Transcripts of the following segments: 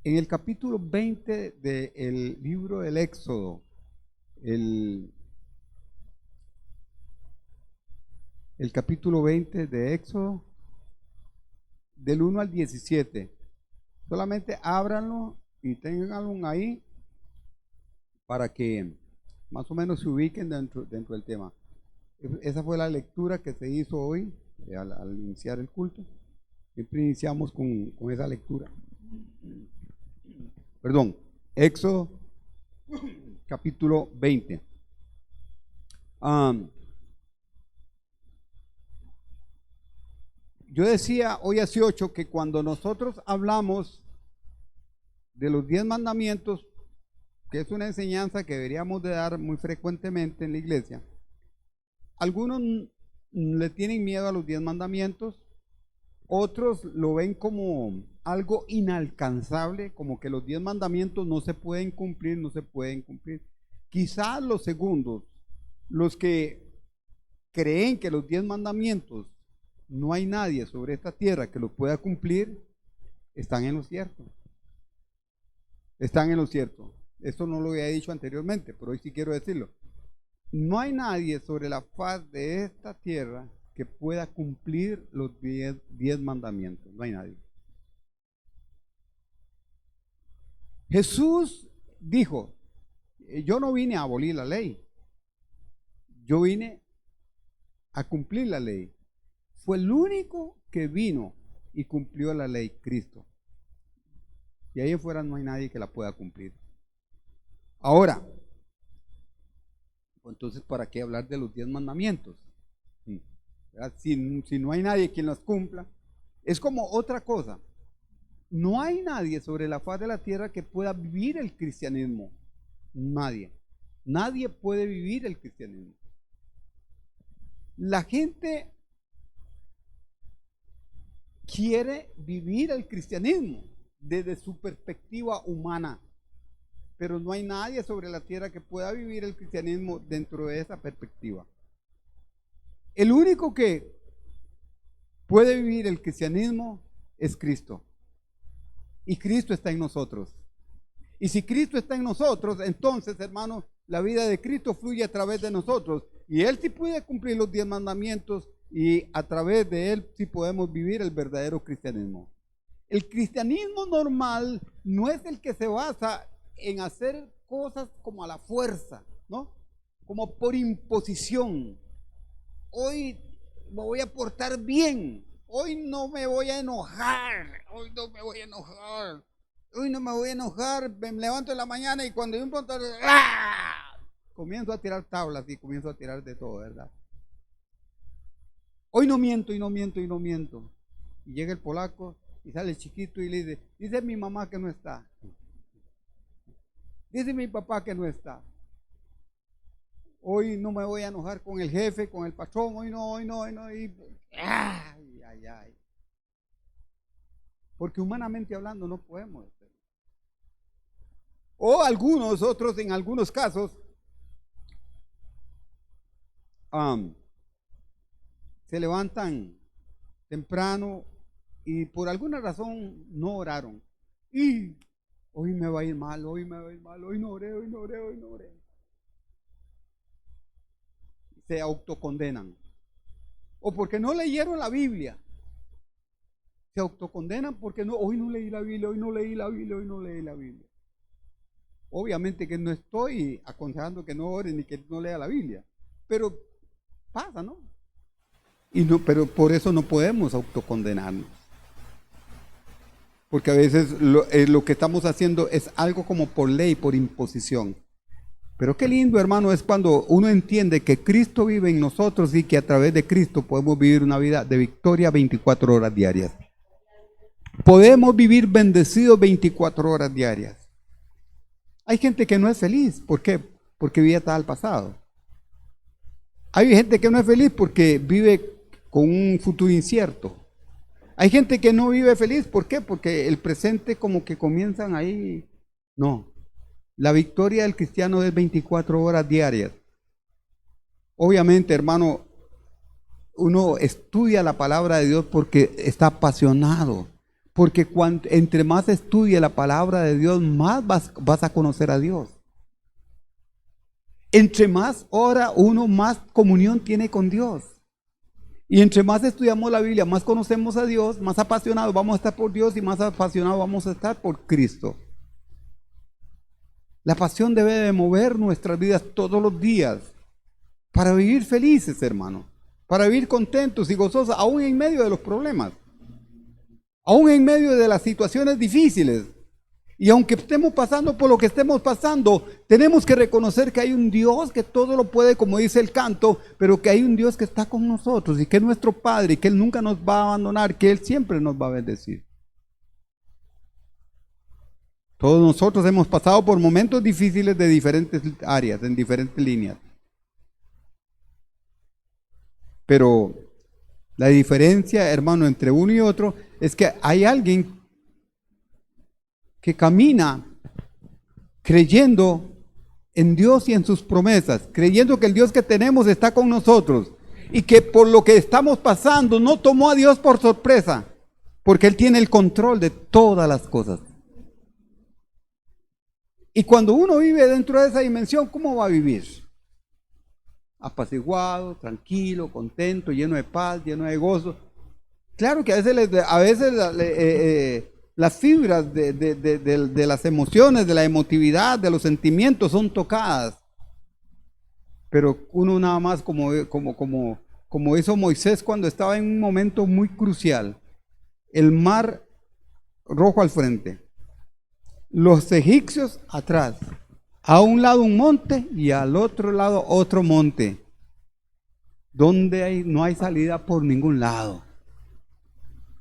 En el capítulo 20 del libro del Éxodo, el, el capítulo 20 de Éxodo, del 1 al 17, solamente ábranlo y ténganlo ahí para que más o menos se ubiquen dentro del tema. Esa fue la lectura que se hizo hoy al iniciar el culto. Siempre iniciamos con esa lectura. Perdón, Éxodo capítulo 20. Yo decía hoy hace 8 que cuando nosotros hablamos de los 10 mandamientos, que es una enseñanza que deberíamos de dar muy frecuentemente en la iglesia, algunos le tienen miedo a los 10 mandamientos, otros lo ven como algo inalcanzable, como que los 10 mandamientos no se pueden cumplir, no se pueden cumplir. Quizás los segundos, los que creen que los 10 mandamientos no hay nadie sobre esta tierra que los pueda cumplir, están en lo cierto. Están en lo cierto. Esto no lo había dicho anteriormente, pero hoy sí quiero decirlo. No hay nadie sobre la faz de esta tierra que pueda cumplir los 10 mandamientos. No hay nadie. Jesús dijo, yo no vine a abolir la ley, yo vine a cumplir la ley. Fue el único que vino y cumplió la ley, Cristo. Y ahí afuera no hay nadie que la pueda cumplir. Ahora, entonces, ¿para qué hablar de los 10 mandamientos? Si no hay nadie quien los cumpla, es como otra cosa. No hay nadie sobre la faz de la tierra que pueda vivir el cristianismo. Nadie. Nadie puede vivir el cristianismo. La gente quiere vivir el cristianismo desde su perspectiva humana, pero no hay nadie sobre la tierra que pueda vivir el cristianismo dentro de esa perspectiva. El único que puede vivir el cristianismo es Cristo. Y Cristo está en nosotros. Y si Cristo está en nosotros, entonces, hermanos, la vida de Cristo fluye a través de nosotros. Y Él sí puede cumplir los 10 mandamientos y a través de Él sí podemos vivir el verdadero cristianismo. El cristianismo normal no es el que se basa en hacer cosas como a la fuerza, ¿no? Como por imposición. Hoy me voy a portar bien, hoy no me voy a enojar, hoy no me voy a enojar, hoy no me voy a enojar, me levanto en la mañana y cuando yo un pronto comienzo a tirar tablas y comienzo a tirar de todo, ¿verdad? Hoy no miento y no miento y no miento. Y llega el polaco y sale el chiquito y le dice mi mamá que no está. Dice mi papá que no está. Hoy no me voy a enojar con el jefe, con el patrón, hoy no. Ay. Porque humanamente hablando no podemos hacerlo. O algunos otros, en algunos casos, se levantan temprano y por alguna razón no oraron. Y hoy me va a ir mal, hoy no oré. Se autocondenan. O porque no leyeron la Biblia. Se autocondenan porque hoy no leí la Biblia. Obviamente que no estoy aconsejando que no ore ni que no lea la Biblia. Pero pasa, ¿no? Pero por eso no podemos autocondenarnos. Porque a veces lo que estamos haciendo es algo como por ley, por imposición. Pero qué lindo, hermano, es cuando uno entiende que Cristo vive en nosotros y que a través de Cristo podemos vivir una vida de victoria 24 horas diarias. Podemos vivir bendecidos 24 horas diarias. Hay gente que no es feliz. ¿Por qué? Porque vive atada al pasado. Hay gente que no es feliz porque vive con un futuro incierto. Hay gente que no vive feliz. ¿Por qué? Porque el presente como que comienzan ahí. No. La victoria del cristiano es 24 horas diarias. Obviamente, hermano, uno estudia la palabra de Dios porque está apasionado, Porque entre más estudie la palabra de Dios, más vas a conocer a Dios. Entre más ora uno, más comunión tiene con Dios. Y entre más estudiamos la Biblia, más conocemos a Dios, más apasionados vamos a estar por Dios y más apasionados vamos a estar por Cristo. La pasión debe de mover nuestras vidas todos los días para vivir felices, hermano, para vivir contentos y gozosos, aún en medio de los problemas, aún en medio de las situaciones difíciles. Y aunque estemos pasando por lo que estemos pasando, tenemos que reconocer que hay un Dios que todo lo puede, como dice el canto, pero que hay un Dios que está con nosotros y que es nuestro Padre y que Él nunca nos va a abandonar, que Él siempre nos va a bendecir. Todos nosotros hemos pasado por momentos difíciles de diferentes áreas, en diferentes líneas. Pero la diferencia, hermano, entre uno y otro es que hay alguien que camina creyendo en Dios y en sus promesas, creyendo que el Dios que tenemos está con nosotros y que por lo que estamos pasando no tomó a Dios por sorpresa, porque Él tiene el control de todas las cosas. Y cuando uno vive dentro de esa dimensión, ¿cómo va a vivir? Apaciguado, tranquilo, contento, lleno de paz, lleno de gozo. Claro que a veces las fibras de las emociones, de la emotividad, de los sentimientos son tocadas. Pero uno nada más como hizo Moisés cuando estaba en un momento muy crucial. El mar rojo al frente. Los egipcios atrás. A un lado un monte y al otro lado otro monte. Donde no hay salida por ningún lado.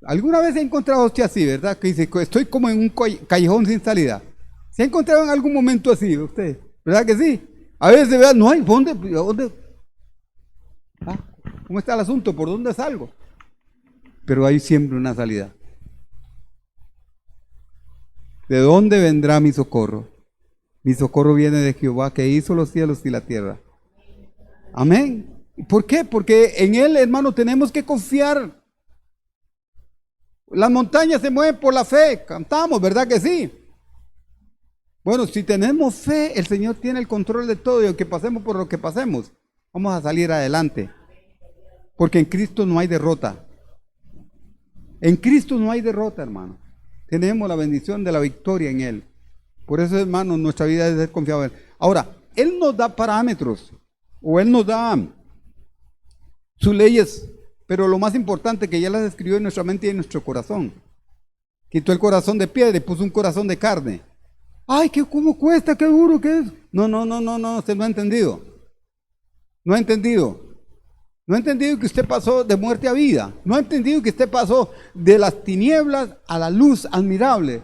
¿Alguna vez se ha encontrado usted así, verdad? Que dice, estoy como en un callejón sin salida. ¿Se ha encontrado en algún momento así usted? ¿Verdad que sí? A veces, ¿verdad? No hay, ¿dónde? Ah, ¿cómo está el asunto? ¿Por dónde salgo? Pero hay siempre una salida. ¿De dónde vendrá mi socorro? Mi socorro viene de Jehová, que hizo los cielos y la tierra. Amén. ¿Por qué? Porque en Él, hermano, tenemos que confiar. Las montañas se mueven por la fe, cantamos, ¿verdad que sí? Bueno, si tenemos fe, el Señor tiene el control de todo y aunque pasemos por lo que pasemos, vamos a salir adelante. Porque en Cristo no hay derrota. En Cristo no hay derrota, hermano. Tenemos la bendición de la victoria en Él. Por eso, hermano, nuestra vida debe ser confiada en Él. Ahora, Él nos da parámetros, o Él nos da sus leyes, pero lo más importante que ya las escribió en nuestra mente y en nuestro corazón. Quitó el corazón de piedra y puso un corazón de carne. Ay, ¿cómo cuesta? ¿Qué duro que es? No, usted no ha entendido. No ha entendido. No ha entendido que usted pasó de muerte a vida. No ha entendido que usted pasó de las tinieblas a la luz admirable.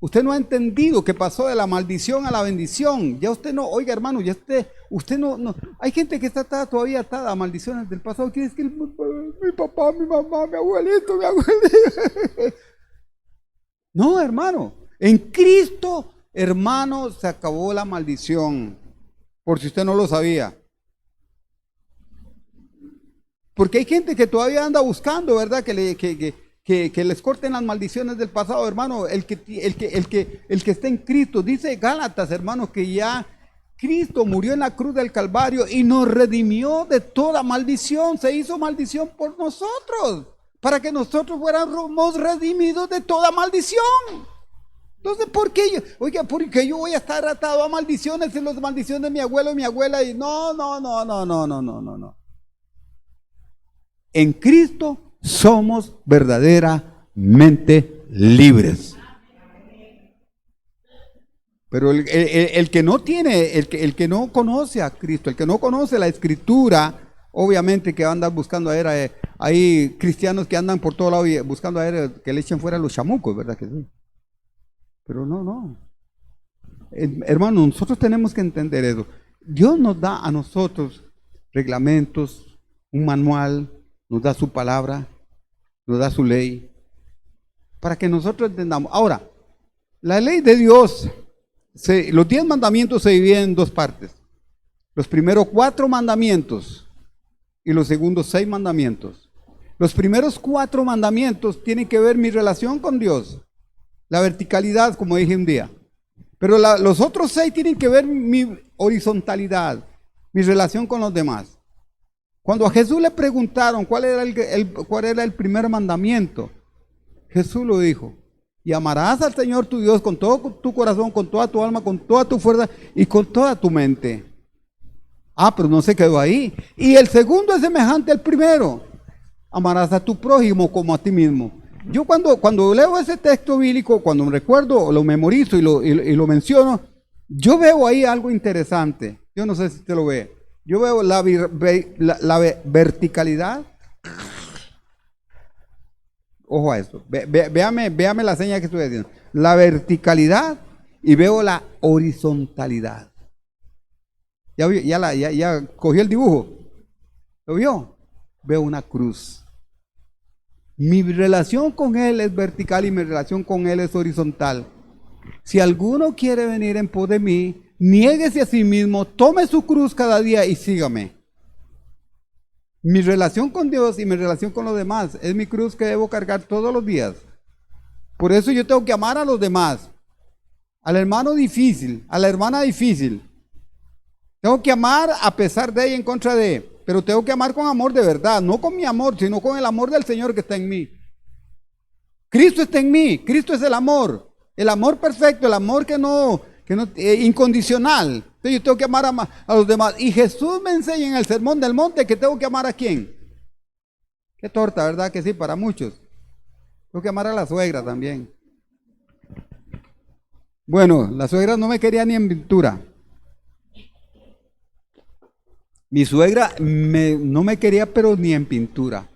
Usted no ha entendido que pasó de la maldición a la bendición. Ya usted no, oiga hermano, ya usted no. Hay gente que está todavía atada a maldiciones del pasado. Que es que mi papá, mi mamá, mi abuelito. No, hermano. En Cristo, hermano, se acabó la maldición. Por si usted no lo sabía. Porque hay gente que todavía anda buscando, ¿verdad? Que les corten las maldiciones del pasado, hermano. El que está en Cristo, dice Gálatas, hermano, que ya Cristo murió en la cruz del Calvario y nos redimió de toda maldición. Se hizo maldición por nosotros, para que nosotros fuéramos redimidos de toda maldición. Entonces, ¿por qué porque yo voy a estar atado a maldiciones y las maldiciones de mi abuelo y mi abuela? Y no. En Cristo somos verdaderamente libres. Pero el que no tiene, el que no conoce a Cristo, el que no conoce la Escritura, obviamente que va a andar buscando a ver, hay cristianos que andan por todo lado buscando a ver que le echen fuera los chamucos, ¿verdad que sí? Pero no. Hermano, nosotros tenemos que entender eso. Dios nos da a nosotros reglamentos, un manual, nos da su palabra, nos da su ley, para que nosotros entendamos. Ahora, la ley de Dios, los 10 mandamientos se dividen en 2 partes. Los primeros 4 mandamientos y los segundos 6 mandamientos. Los primeros 4 mandamientos tienen que ver mi relación con Dios, la verticalidad, como dije un día. Pero los otros 6 tienen que ver mi horizontalidad, mi relación con los demás. Cuando a Jesús le preguntaron cuál era el primer mandamiento, Jesús lo dijo: y amarás al Señor tu Dios con todo tu corazón, con toda tu alma, con toda tu fuerza y con toda tu mente. Ah, pero no se quedó ahí. Y el segundo es semejante al primero: amarás a tu prójimo como a ti mismo. Yo cuando leo ese texto bíblico, cuando me recuerdo, lo memorizo y lo menciono, yo veo ahí algo interesante. Yo no sé si usted lo ve. Yo veo la verticalidad. Ojo a esto. Véame la señal que estoy diciendo. La verticalidad y veo la horizontalidad. Ya cogió el dibujo. ¿Lo vio? Veo una cruz. Mi relación con Él es vertical y mi relación con Él es horizontal. Si alguno quiere venir en pos de mí, niéguese a sí mismo, tome su cruz cada día y sígame. Mi relación con Dios y mi relación con los demás es mi cruz que debo cargar todos los días. Por eso yo tengo que amar a los demás, al hermano difícil, a la hermana difícil. Tengo que amar a pesar de y en contra de, pero tengo que amar con amor de verdad, no con mi amor, sino con el amor del Señor que está en mí. Cristo está en mí, Cristo es el amor perfecto, el amor que no incondicional. Entonces yo tengo que amar a los demás. Y Jesús me enseña en el Sermón del Monte que tengo que amar ¿a quién? Qué torta, ¿verdad? Que sí, para muchos. Tengo que amar a la suegra también. Bueno, la suegra no me quería ni en pintura. Mi suegra no me quería, pero ni en pintura.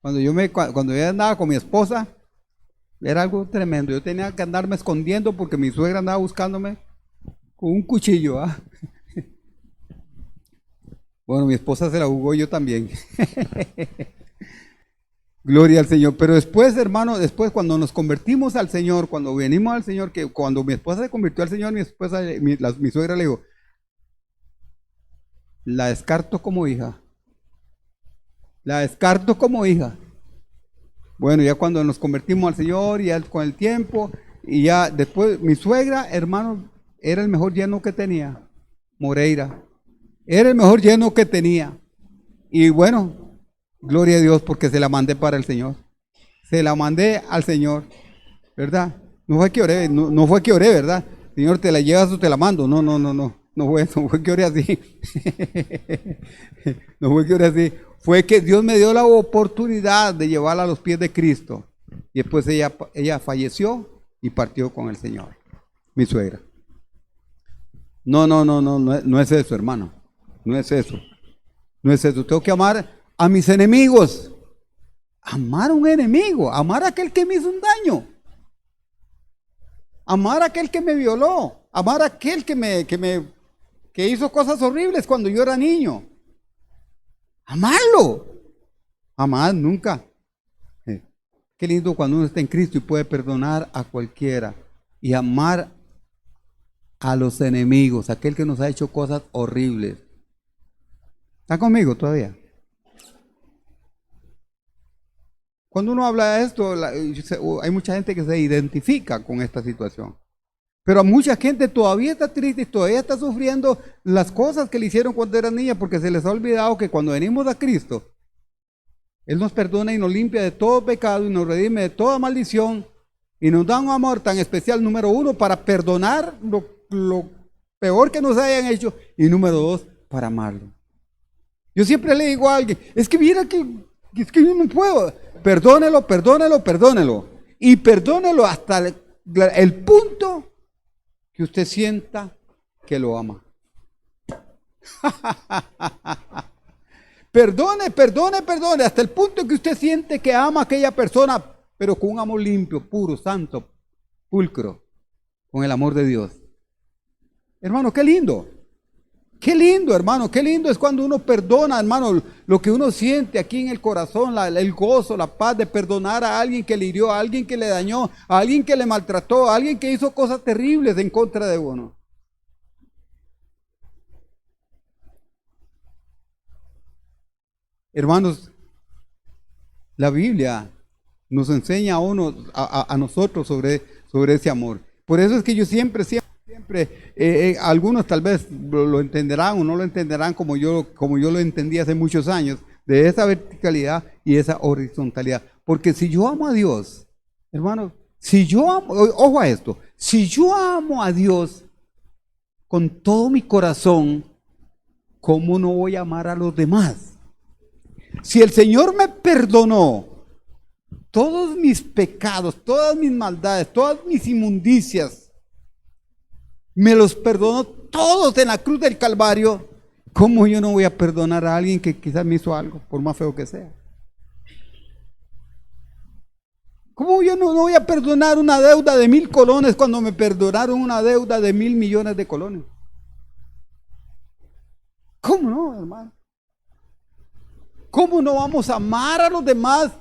Cuando yo andaba con mi esposa, era algo tremendo. Yo tenía que andarme escondiendo porque mi suegra andaba buscándome con un cuchillo. ¿Ah? Bueno, mi esposa se la jugó, yo también. Gloria al Señor. Pero después, hermano, cuando nos convertimos al Señor, cuando venimos al Señor, que cuando mi esposa se convirtió al Señor, mi suegra le dijo: la descarto como hija. La descarto como hija. Bueno, ya cuando nos convertimos al Señor, ya con el tiempo, y ya después, mi suegra, hermano, era el mejor yerno que tenía. Moreira. Era el mejor yerno que tenía. Y bueno, gloria a Dios porque se la mandé para el Señor. Se la mandé al Señor, ¿verdad? No fue que oré, no fue que oré, ¿verdad? Señor, te la llevas o te la mando. No. No fue que oré así. No fue que oré así. Fue que Dios me dio la oportunidad de llevarla a los pies de Cristo. Y después ella falleció y partió con el Señor. Mi suegra. No es eso, hermano. No es eso. No es eso. Tengo que amar a mis enemigos. Amar a un enemigo. Amar a aquel que me hizo un daño. Amar a aquel que me violó. Amar a aquel que hizo cosas horribles cuando yo era niño. Amarlo. Amar nunca. Qué lindo cuando uno está en Cristo y puede perdonar a cualquiera. Y amar a los enemigos. Aquel que nos ha hecho cosas horribles. ¿Están conmigo todavía? Cuando uno habla de esto, hay mucha gente que se identifica con esta situación. Pero mucha gente todavía está triste y todavía está sufriendo las cosas que le hicieron cuando era niña, porque se les ha olvidado que cuando venimos a Cristo, Él nos perdona y nos limpia de todo pecado y nos redime de toda maldición y nos da un amor tan especial, número 1, para perdonar lo peor que nos hayan hecho, y número 2, para amarlo. Yo siempre le digo a alguien: es que mira es que yo no puedo. Perdónelo. Y perdónelo hasta el punto que usted sienta que lo ama. Perdone, hasta el punto que usted siente que ama a aquella persona, pero con un amor limpio, puro, santo, pulcro, con el amor de Dios. Hermano, qué lindo. Qué lindo, hermano, qué lindo es cuando uno perdona, hermano, lo que uno siente aquí en el corazón, el gozo, la paz de perdonar a alguien que le hirió, a alguien que le dañó, a alguien que le maltrató, a alguien que hizo cosas terribles en contra de uno. Hermanos, La Biblia nos enseña a uno, a nosotros sobre ese amor. Por eso es que yo siempre, algunos tal vez lo entenderán o no lo entenderán como yo lo entendí hace muchos años, de esa verticalidad y esa horizontalidad. Porque si yo amo a Dios, hermanos, si yo amo, ojo a esto, si yo amo a Dios con todo mi corazón, ¿cómo no voy a amar a los demás? Si el Señor me perdonó todos mis pecados, todas mis maldades, todas mis inmundicias, me los perdonó todos en la cruz del Calvario, ¿cómo yo no voy a perdonar a alguien que quizás me hizo algo, por más feo que sea? ¿Cómo yo no voy a perdonar una deuda de 1000 colones cuando me perdonaron una deuda de 1000 millones de colones? ¿Cómo no, hermano? ¿Cómo no vamos a amar a los demás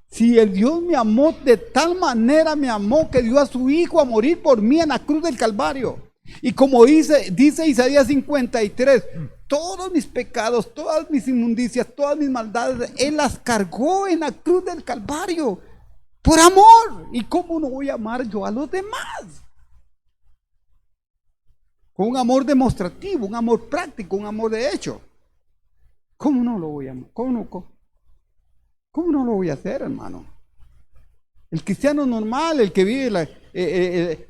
si el Dios me amó de tal manera, me amó que dio a su Hijo a morir por mí en la cruz del Calvario? Y como dice Isaías 53, todos mis pecados, todas mis inmundicias, todas mis maldades, Él las cargó en la cruz del Calvario por amor. ¿Y cómo no voy a amar yo a los demás? Con un amor demostrativo, un amor práctico, un amor de hecho. ¿Cómo no lo voy a amar? ¿Cómo no lo voy a hacer, hermano? El cristiano normal, el que vive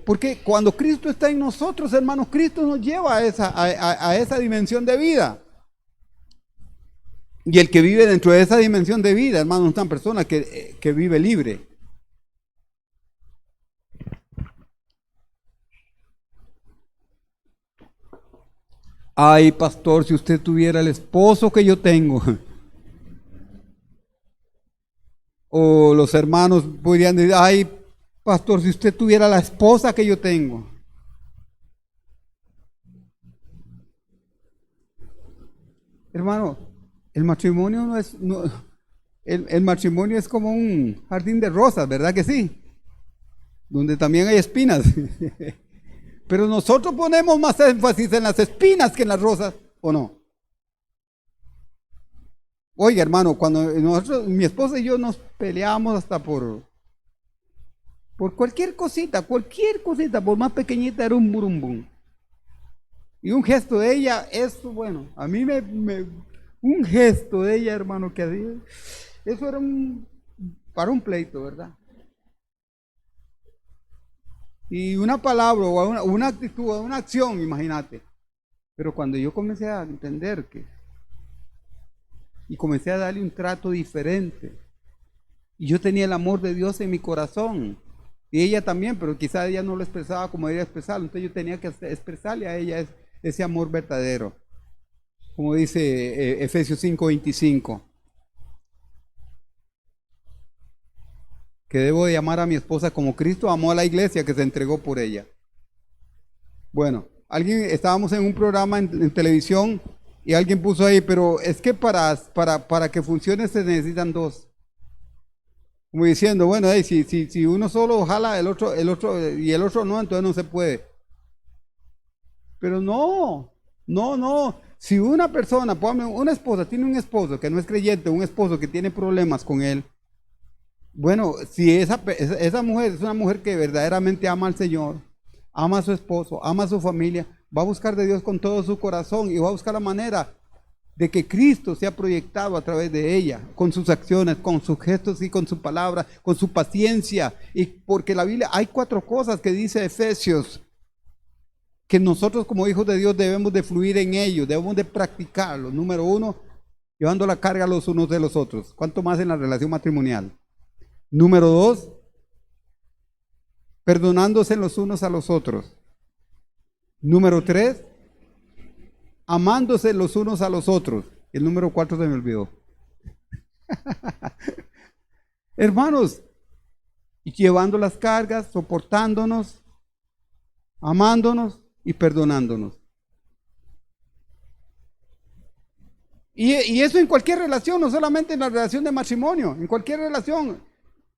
porque cuando Cristo está en nosotros, hermanos, Cristo nos lleva a esa dimensión de vida. Y el que vive dentro de esa dimensión de vida, hermano, es una persona que vive libre. Ay, pastor, si usted tuviera el esposo que yo tengo. O los hermanos podrían decir, ay, pastor, si usted tuviera la esposa que yo tengo. Hermano, el matrimonio el matrimonio es como un jardín de rosas, ¿verdad que sí? Donde también hay espinas. Pero nosotros ponemos más énfasis en las espinas que en las rosas, ¿o no? Oiga, hermano, cuando mi esposa y yo nos peleamos hasta por cualquier cosita, por más pequeñita, era un burumbum. Y un gesto de ella, eso, bueno, a mí un gesto de ella, hermano, que hacía, eso era para un pleito, ¿verdad? Y una palabra, o una actitud, o una acción, imagínate. Pero cuando yo comencé a entender y comencé a darle un trato diferente, y yo tenía el amor de Dios en mi corazón, y ella también, pero quizá ella no lo expresaba como debería expresarlo, entonces yo tenía que expresarle a ella ese amor verdadero, como dice Efesios 5:25, que debo de amar a mi esposa como Cristo amó a la iglesia que se entregó por ella. Bueno, estábamos en un programa en televisión y alguien puso ahí, pero es que para que funcione se necesitan dos. Como diciendo, bueno, si uno solo jala, el otro y el otro no, entonces no se puede. Pero no. Si una persona, una esposa tiene un esposo que no es creyente, un esposo que tiene problemas con él, bueno, si esa mujer es una mujer que verdaderamente ama al Señor, ama a su esposo, ama a su familia, va a buscar de Dios con todo su corazón y va a buscar la manera de que Cristo sea proyectado a través de ella, con sus acciones, con sus gestos y con su palabra, con su paciencia. Y porque la Biblia, hay 4 cosas que dice Efesios, que nosotros como hijos de Dios debemos de fluir en ellos, debemos de practicarlo. Número 1, llevando la carga los unos de los otros. ¿Cuánto más en la relación matrimonial? Número 2, perdonándose los unos a los otros. Número 3, amándose los unos a los otros. El número 4 se me olvidó. Hermanos, y llevando las cargas, soportándonos, amándonos y perdonándonos. Y eso en cualquier relación, no solamente en la relación de matrimonio, en cualquier relación.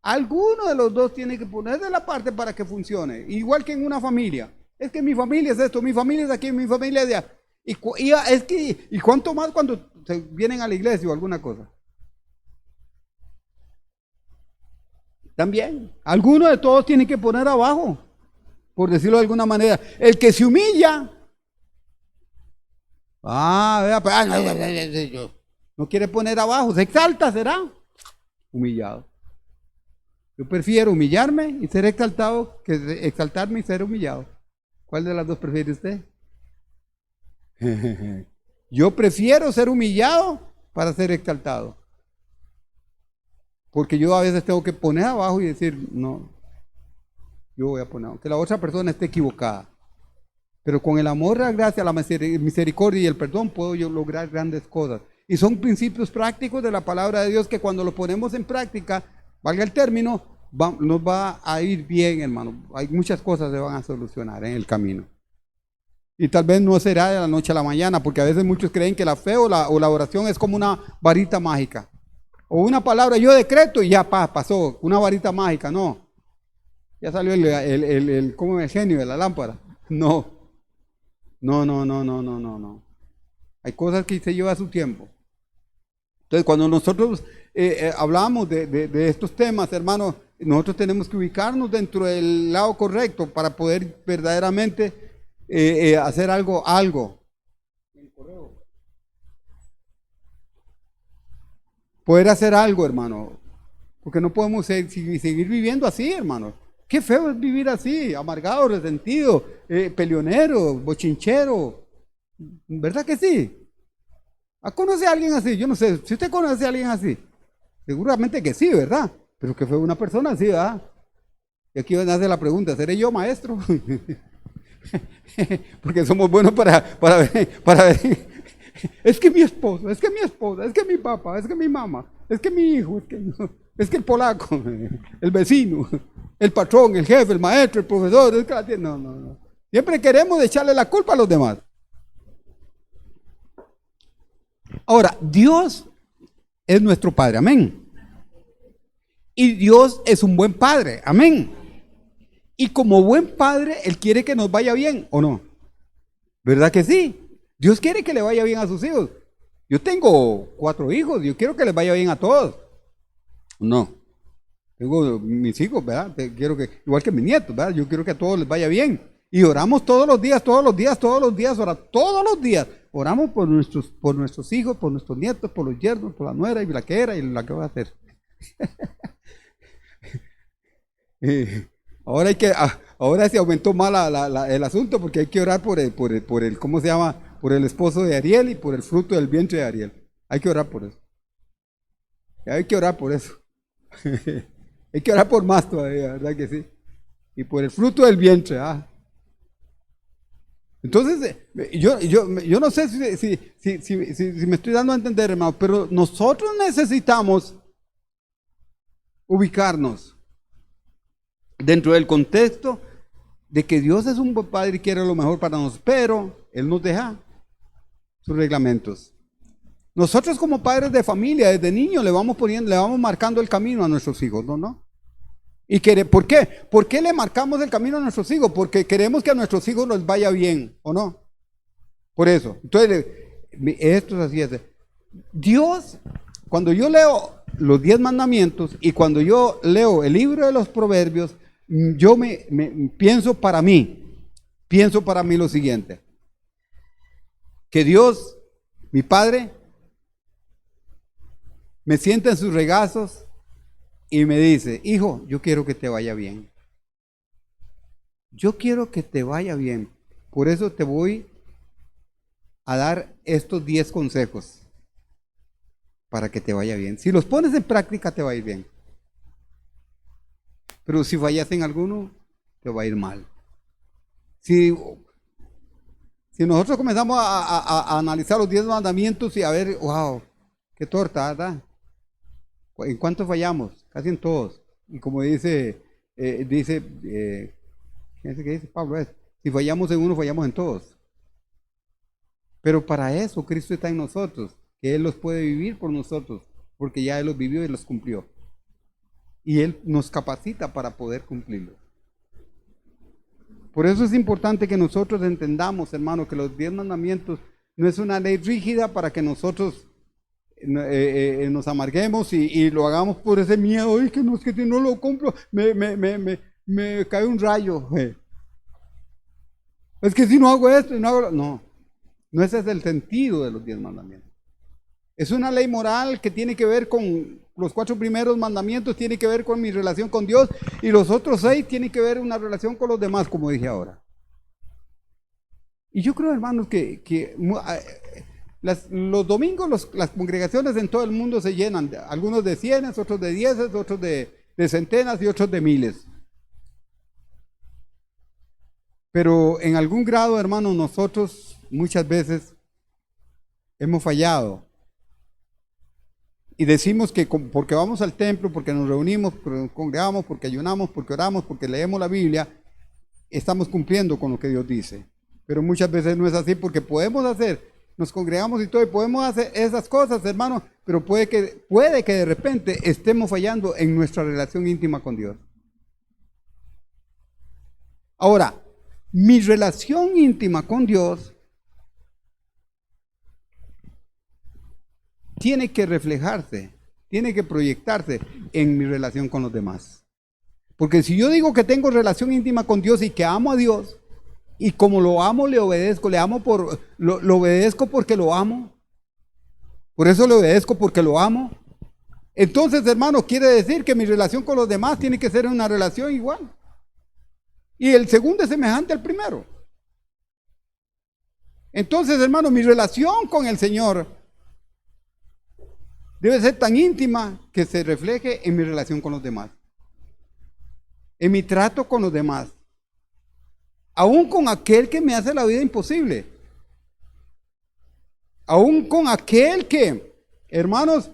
Alguno de los dos tiene que poner de la parte para que funcione. Igual que en una familia. Es que mi familia es esto, mi familia es aquí, mi familia es de allá. Y cuánto más cuando se vienen a la iglesia o alguna cosa. También. Algunos de todos tienen que poner abajo, por decirlo de alguna manera. El que se humilla, vea, pues, no quiere poner abajo, se exalta, será humillado. Yo prefiero humillarme y ser exaltado que exaltarme y ser humillado. ¿Cuál de las dos prefiere usted? Yo prefiero ser humillado para ser exaltado. Porque yo a veces tengo que poner abajo y decir, no, yo voy a poner, aunque la otra persona esté equivocada. Pero con el amor, la gracia, la misericordia y el perdón puedo yo lograr grandes cosas. Y son principios prácticos de la palabra de Dios que cuando lo ponemos en práctica, valga el término, nos va a ir bien, hermano. Hay muchas cosas que se van a solucionar en el camino. Y tal vez no será de la noche a la mañana, porque a veces muchos creen que la fe o la oración es como una varita mágica. O una palabra, yo decreto y ya pasó, una varita mágica, no. Ya salió como el genio de la lámpara. No. No. Hay cosas que se lleva su tiempo. Entonces, cuando nosotros hablamos de estos temas, hermanos, nosotros tenemos que ubicarnos dentro del lado correcto para poder verdaderamente hacer algo. Poder hacer algo, hermano. Porque no podemos seguir viviendo así, hermano. Qué feo es vivir así, amargado, resentido, peleonero, bochinchero. ¿Verdad que sí? ¿Conoce a alguien así? Yo no sé, si usted conoce a alguien así, seguramente que sí, ¿verdad? Pero que fue una persona así, ¿verdad? Y aquí nace la pregunta, ¿seré yo maestro? Porque somos buenos para ver. Es que mi esposo, es que mi esposa, es que mi papá, es que mi mamá, es que mi hijo, es que el polaco, el vecino, el patrón, el jefe, el maestro, el profesor, es que no. Siempre queremos echarle la culpa a los demás. Ahora, Dios es nuestro Padre, amén. Y Dios es un buen Padre, amén. Y como buen Padre, Él quiere que nos vaya bien, ¿o no? ¿Verdad que sí? Dios quiere que le vaya bien a sus hijos. Yo tengo 4 hijos, yo quiero que les vaya bien a todos. No. Tengo mis hijos, ¿verdad? Quiero que, igual que mis nietos, ¿verdad? Yo quiero que a todos les vaya bien. Y oramos todos los días, todos los días. Oramos por nuestros hijos, por nuestros nietos, por los yernos, por la nuera y la que era y la que va a hacer. Ahora se aumentó más el asunto porque hay que orar por el, ¿cómo se llama? Por el esposo de Ariel y por el fruto del vientre de Ariel. Hay que orar por eso. Hay que orar por eso. Hay que orar por más todavía, ¿verdad que sí? Y por el fruto del vientre, Entonces, yo no sé si me estoy dando a entender, hermano, pero nosotros necesitamos ubicarnos dentro del contexto de que Dios es un buen padre y quiere lo mejor para nosotros, pero Él nos deja sus reglamentos. Nosotros como padres de familia, desde niños, le vamos marcando el camino a nuestros hijos, ¿no? ¿Y por qué? ¿Por qué le marcamos el camino a nuestros hijos? Porque queremos que a nuestros hijos les vaya bien, ¿o no? Por eso. Entonces, esto es así. Dios, cuando yo leo los 10 mandamientos y cuando yo leo el libro de los proverbios, yo pienso para mí lo siguiente. Que Dios, mi Padre, me sienta en sus regazos y me dice, hijo, yo quiero que te vaya bien. Yo quiero que te vaya bien. Por eso te voy a dar estos 10 consejos para que te vaya bien. Si los pones en práctica, te va a ir bien. Pero si fallas en alguno, te va a ir mal. Si nosotros comenzamos a analizar los 10 mandamientos y a ver, wow, qué torta, ¿verdad? ¿En cuántos fallamos? Casi en todos. Y como dice ¿qué dice Pablo? Si fallamos en uno, fallamos en todos. Pero para eso Cristo está en nosotros, que Él los puede vivir por nosotros, porque ya Él los vivió y los cumplió. Y Él nos capacita para poder cumplirlos. Por eso es importante que nosotros entendamos, hermano, que los 10 mandamientos no es una ley rígida para que nosotros nos amarguemos y lo hagamos por ese miedo. Ay, que no, es que si no lo compro, me cae un rayo. Es que si no hago esto y no hago no, no ese es el sentido de los 10 mandamientos. Es una ley moral que tiene que ver con los 4 primeros mandamientos, tiene que ver con mi relación con Dios, y los otros 6 tienen que ver una relación con los demás, como dije ahora. Y yo creo, hermanos, que los domingos las congregaciones en todo el mundo se llenan, algunos de 100, otros de 10, otros de centenas y otros de miles. Pero en algún grado, hermanos, nosotros muchas veces hemos fallado. Y decimos que porque vamos al templo, porque nos reunimos, porque nos congregamos, porque ayunamos, porque oramos, porque leemos la Biblia, estamos cumpliendo con lo que Dios dice. Pero muchas veces no es así, porque nos congregamos y todo, y podemos hacer esas cosas, hermanos, pero puede que de repente estemos fallando en nuestra relación íntima con Dios. Ahora, mi relación íntima con Dios tiene que reflejarse, tiene que proyectarse en mi relación con los demás. Porque si yo digo que tengo relación íntima con Dios y que amo a Dios, y como lo amo, le obedezco, lo obedezco porque lo amo, por eso le obedezco porque lo amo. Entonces, hermano, quiere decir que mi relación con los demás tiene que ser una relación igual. Y el segundo es semejante al primero. Entonces, hermano, mi relación con el Señor debe ser tan íntima que se refleje en mi relación con los demás, en mi trato con los demás, aún con aquel que me hace la vida imposible, aún con aquel que, hermanos,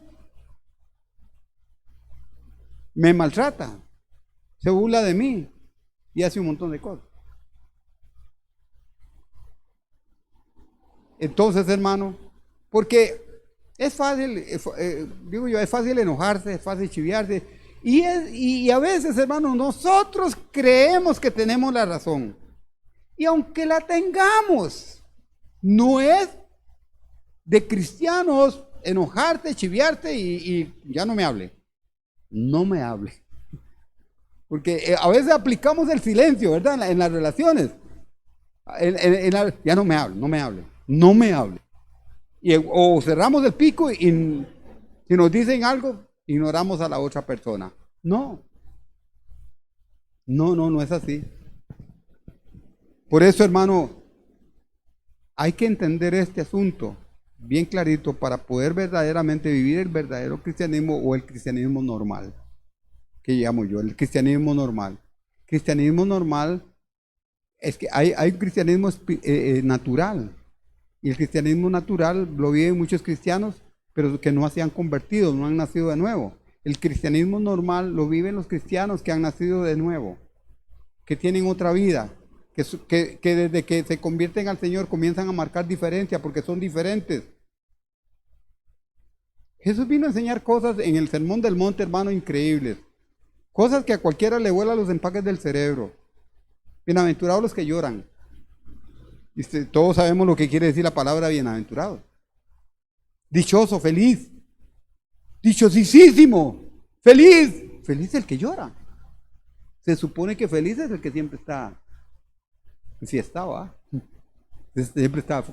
me maltrata, se burla de mí y hace un montón de cosas. Entonces, hermano, porque es fácil, es fácil enojarse, es fácil chiviarse, y a veces, hermano, nosotros creemos que tenemos la razón, y aunque la tengamos, no es de cristianos enojarte, chiviarte y ya no me hable. No me hable. Porque a veces aplicamos el silencio, ¿verdad? En las relaciones. Ya no me hable, no me hable, no me hable. O cerramos el pico y si nos dicen algo, ignoramos a la otra persona. No. No es así. Por eso, hermano, hay que entender este asunto bien clarito para poder verdaderamente vivir el verdadero cristianismo o el cristianismo normal, que llamo yo, el cristianismo normal. Cristianismo normal es que hay un cristianismo natural, y el cristianismo natural lo viven muchos cristianos, pero que no se han convertido, no han nacido de nuevo. El cristianismo normal lo viven los cristianos que han nacido de nuevo, que tienen otra vida, que desde que se convierten al Señor comienzan a marcar diferencia porque son diferentes. Jesús vino a enseñar cosas en el Sermón del Monte, hermano, increíbles. Cosas que a cualquiera le vuelan los empaques del cerebro. Bienaventurados los que lloran. Y todos sabemos lo que quiere decir la palabra bienaventurado. Dichoso, feliz. Dichosísimo, feliz. Feliz el que llora. Se supone que feliz es el que siempre está enfiestado, ¿ah? Siempre está,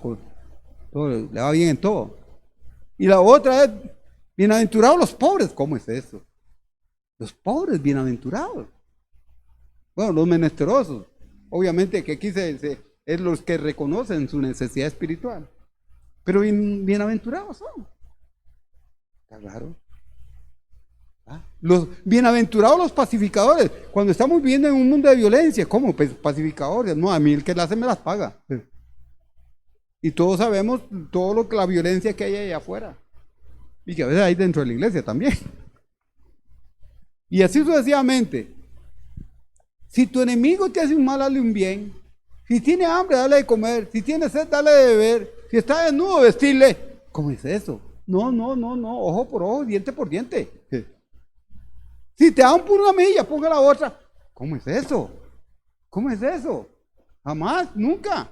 todo, le va bien en todo. Y la otra es, bienaventurados los pobres. ¿Cómo es eso? Los pobres, bienaventurados. Bueno, los menesterosos. Obviamente que aquí es los que reconocen su necesidad espiritual. Pero bienaventurados son. Está claro. Los bienaventurados los pacificadores. Cuando estamos viviendo en un mundo de violencia, ¿cómo? Pues pacificadores. No, a mí el que la hace me las paga. Y todos sabemos la violencia que hay allá afuera. Y que a veces hay dentro de la iglesia también. Y así sucesivamente. Si tu enemigo te hace un mal, hazle un bien. Si tiene hambre, dale de comer. Si tiene sed, dale de beber. Si está desnudo, vestirle. ¿Cómo es eso? No. Ojo por ojo, diente por diente. Si te dan por una milla, ponga la otra. ¿Cómo es eso? ¿Cómo es eso? Jamás, nunca.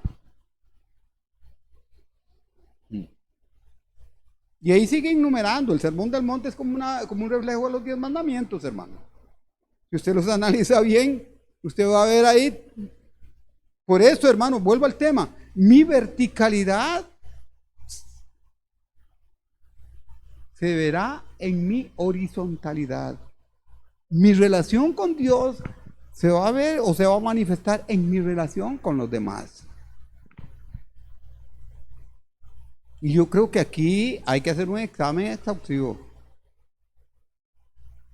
Y ahí sigue enumerando. El Sermón del Monte es como un reflejo de los 10 mandamientos, hermano. Si usted los analiza bien, usted va a ver ahí. Por eso, hermano, vuelvo al tema. Mi verticalidad se verá en mi horizontalidad. Mi relación con Dios se va a ver o se va a manifestar en mi relación con los demás. Y yo creo que aquí hay que hacer un examen exhaustivo.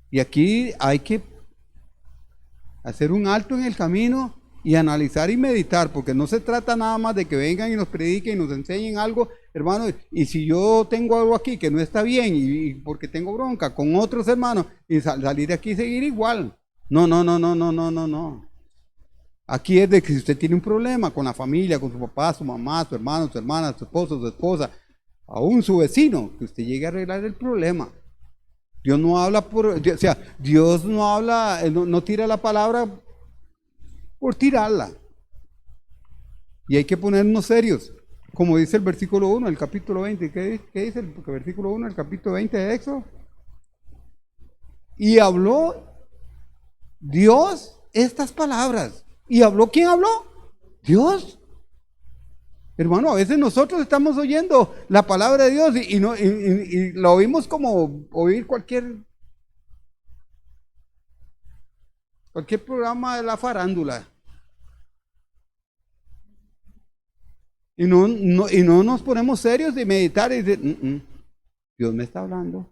Y aquí hay que hacer un alto en el camino y analizar y meditar, porque no se trata nada más de que vengan y nos prediquen y nos enseñen algo, hermano, y si yo tengo algo aquí que no está bien y porque tengo bronca con otros hermanos y salir de aquí y seguir igual. No, no, no, no, no, no, no, no. Aquí es de que si usted tiene un problema con la familia, con su papá, su mamá, su hermano, su hermana, su esposo, su esposa, aún su vecino, que usted llegue a arreglar el problema. Dios no habla o sea, Dios no habla, no tira la palabra por tirarla. Y hay que ponernos serios. Como dice el versículo 1 del capítulo 20. ¿Qué dice el versículo 1 del capítulo 20 de Éxodo? Y habló Dios estas palabras. ¿Y habló quién habló? Dios. Hermano, a veces nosotros estamos oyendo la palabra de Dios y la oímos como oír cualquier programa de la farándula. Y no nos ponemos serios de meditar y decir, Dios me está hablando.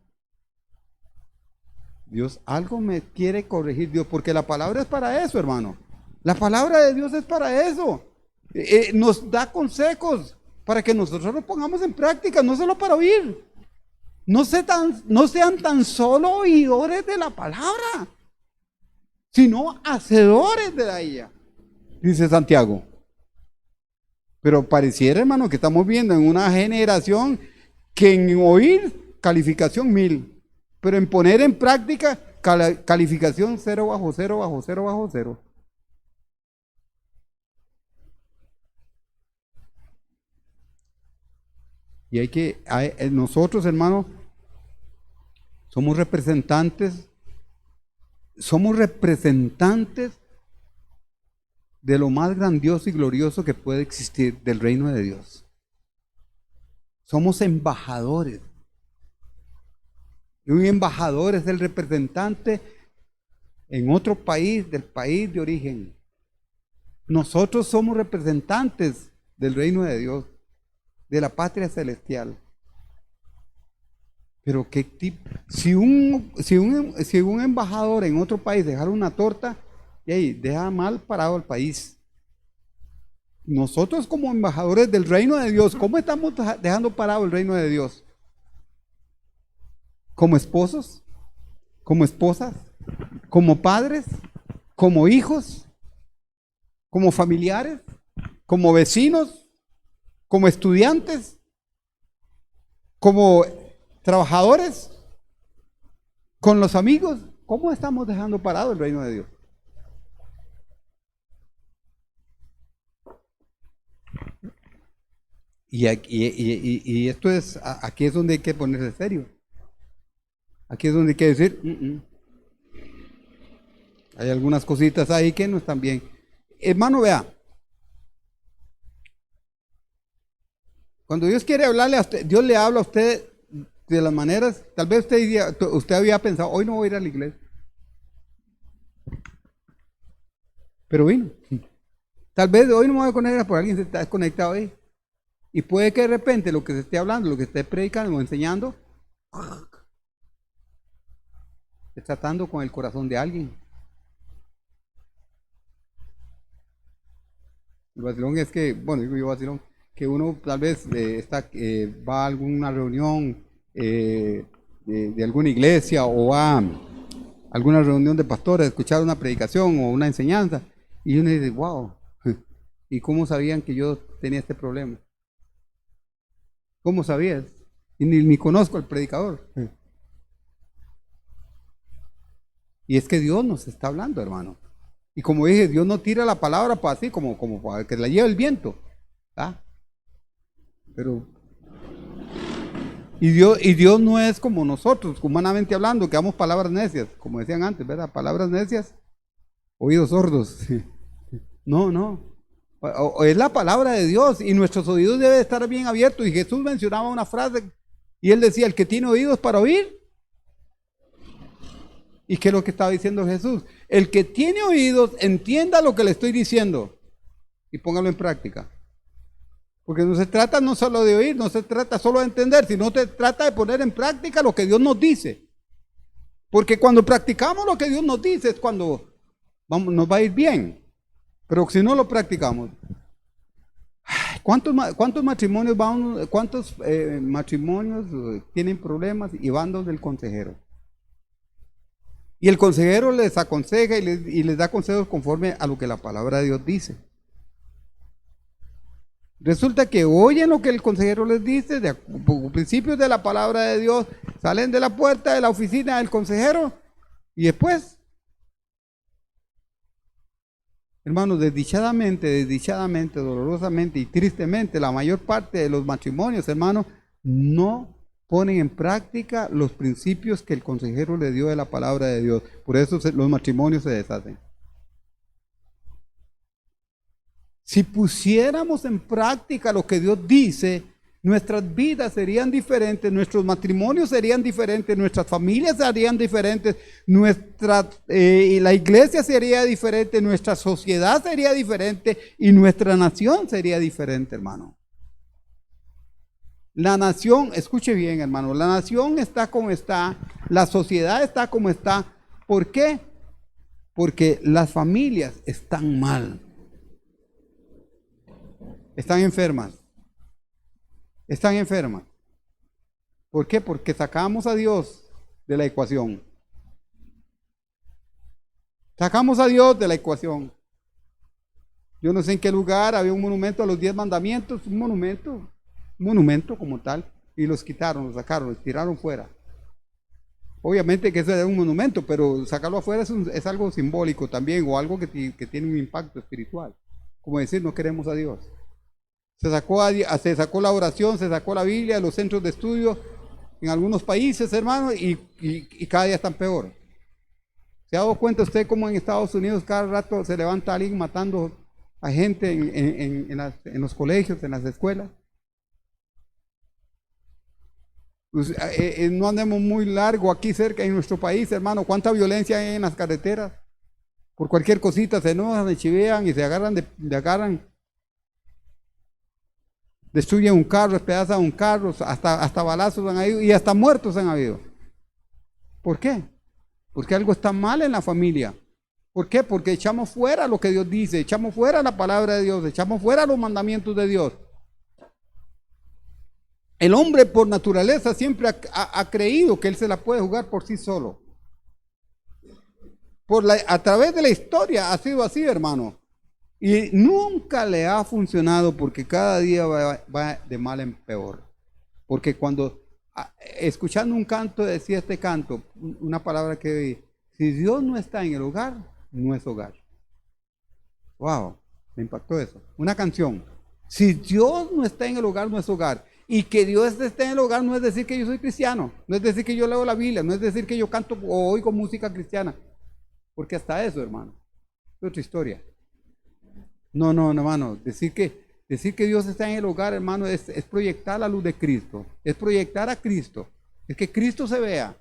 Dios algo me quiere corregir, Dios, porque la palabra es para eso, hermano. La palabra de Dios es para eso. Nos da consejos para que nosotros lo pongamos en práctica, no solo para oír. No sean tan solo oidores de la palabra, sino hacedores de ella, dice Santiago. Pero pareciera, hermano, que estamos viendo en una generación que en oír calificación 1000, pero en poner en práctica calificación 0 bajo 0 bajo 0 bajo 0. Y nosotros, hermano, somos representantes de lo más grandioso y glorioso que puede existir, del reino de Dios. Somos embajadores. Y un embajador es el representante en otro país, del país de origen. Nosotros somos representantes del reino de Dios, de la patria celestial. Pero qué tipo, si un embajador en otro país dejara una torta, y ahí deja mal parado al país. Nosotros como embajadores del reino de Dios, ¿cómo estamos dejando parado el reino de Dios? ¿Como esposos? ¿Como esposas? ¿Como padres? ¿Como hijos? ¿Como familiares? ¿Como vecinos? ¿Como estudiantes? ¿Como trabajadores? ¿Con los amigos? ¿Cómo estamos dejando parado el reino de Dios? Y esto es, aquí es donde hay que ponerse serio. Aquí es donde hay que decir, hay algunas cositas ahí que no están bien. Hermano, vea, cuando Dios quiere hablarle a usted, Dios le habla a usted de las maneras, tal vez usted había pensado, hoy no voy a ir a la iglesia. Pero vino. Tal vez hoy no me voy a conectar porque alguien se está desconectado ahí. Y puede que de repente lo que se esté hablando, lo que esté predicando o enseñando, esté tratando con el corazón de alguien. El vacilón es que, bueno, digo yo vacilón, que uno tal vez va a alguna reunión de alguna iglesia o va a alguna reunión de pastores a escuchar una predicación o una enseñanza y uno dice, wow, ¿y cómo sabían que yo tenía este problema? ¿Cómo sabías? Y ni conozco al predicador. Y es que Dios nos está hablando, hermano. Y como dije, Dios no tira la palabra para así, como para que la lleve el viento. ¿Ah? Pero Y Dios no es como nosotros, humanamente hablando, que damos palabras necias, como decían antes, ¿verdad? Palabras necias, oídos sordos. No, no. Es la palabra de Dios y nuestros oídos deben estar bien abiertos. Y Jesús mencionaba una frase y él decía, el que tiene oídos para oír. ¿Y qué es lo que estaba diciendo Jesús? El que tiene oídos, entienda lo que le estoy diciendo y póngalo en práctica. Porque no se trata no solo de oír, no se trata solo de entender, sino se trata de poner en práctica lo que Dios nos dice. Porque cuando practicamos lo que Dios nos dice es cuando nos va a ir bien. Pero si no lo practicamos, ¿cuántos matrimonios tienen problemas y van donde el consejero? Y el consejero les aconseja y les da consejos conforme a lo que la palabra de Dios dice. Resulta que oyen lo que el consejero les dice, de principios de la palabra de Dios, salen de la puerta de la oficina del consejero y después, hermanos, desdichadamente, dolorosamente y tristemente, la mayor parte de los matrimonios, hermanos, no ponen en práctica los principios que el consejero le dio de la palabra de Dios. Por eso los matrimonios se deshacen. Si pusiéramos en práctica lo que Dios dice, nuestras vidas serían diferentes, nuestros matrimonios serían diferentes, nuestras familias serían diferentes, la iglesia sería diferente, nuestra sociedad sería diferente y nuestra nación sería diferente, hermano. La nación, escuche bien, hermano, la nación está como está, la sociedad está como está. ¿Por qué? Porque las familias están mal. Están enfermas. Están enfermas. ¿Por qué? Porque sacamos a Dios de la ecuación. Sacamos a Dios de la ecuación. Yo no sé en qué lugar había un monumento a los 10 mandamientos, un monumento como tal, y los quitaron, los sacaron, los tiraron fuera. Obviamente que eso es un monumento, pero sacarlo afuera es algo simbólico también, o algo que tiene un impacto espiritual. Como decir, no queremos a Dios. Se sacó la oración, se sacó la Biblia, los centros de estudio en algunos países, hermano, y cada día están peor. ¿Se ha dado cuenta usted cómo en Estados Unidos cada rato se levanta alguien matando a gente en los colegios, en las escuelas? Pues, no andemos muy largo aquí cerca en nuestro país, hermano. ¿Cuánta violencia hay en las carreteras? Por cualquier cosita se enojan, se chivean y se agarran. Destruyen un carro, despedazan un carro, hasta balazos han habido y hasta muertos han habido. ¿Por qué? Porque algo está mal en la familia. ¿Por qué? Porque echamos fuera lo que Dios dice, echamos fuera la palabra de Dios, echamos fuera los mandamientos de Dios. El hombre por naturaleza siempre ha creído que él se la puede jugar por sí solo. A través de la historia ha sido así, hermano. Y nunca le ha funcionado porque cada día va de mal en peor. Porque cuando, escuchando un canto, decía este canto, una palabra que oí, si Dios no está en el hogar, no es hogar. Wow, me impactó eso. Una canción. Si Dios no está en el hogar, no es hogar. Y que Dios esté en el hogar no es decir que yo soy cristiano, no es decir que yo leo la Biblia, no es decir que yo canto o oigo música cristiana. Porque hasta eso, hermano, es otra historia. No, hermano, decir que Dios está en el hogar, hermano, es proyectar la luz de Cristo, es proyectar a Cristo, es que Cristo se vea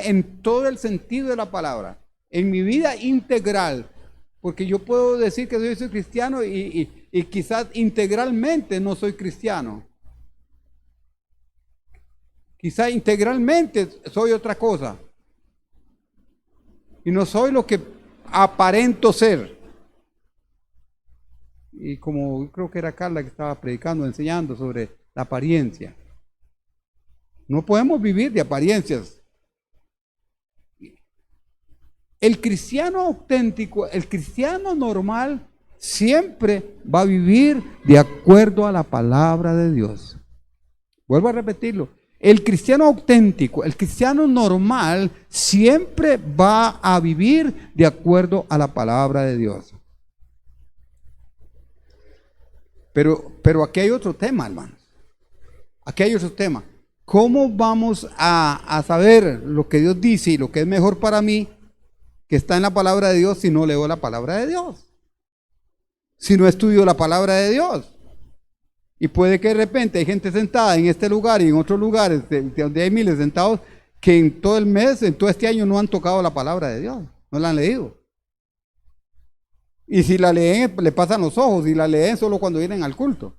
en todo el sentido de la palabra, en mi vida integral, porque yo puedo decir que yo soy cristiano y quizás integralmente no soy cristiano. Quizás integralmente soy otra cosa y no soy lo que aparento ser. Y como creo que era Carla que estaba predicando, enseñando sobre la apariencia. No podemos vivir de apariencias. El cristiano auténtico, el cristiano normal, siempre va a vivir de acuerdo a la palabra de Dios. Vuelvo a repetirlo. El cristiano auténtico, el cristiano normal, siempre va a vivir de acuerdo a la palabra de Dios. Pero aquí hay otro tema, hermanos. Aquí hay otro tema. ¿cómo vamos a saber lo que Dios dice y lo que es mejor para mí, que está en la palabra de Dios, si no leo la palabra de Dios? Si no estudio la palabra de Dios. Y puede que de repente hay gente sentada en este lugar y en otros lugares donde hay miles sentados que en todo el mes, en todo este año no han tocado la palabra de Dios, no la han leído. Y si la leen, le pasan los ojos, y la leen solo cuando vienen al culto.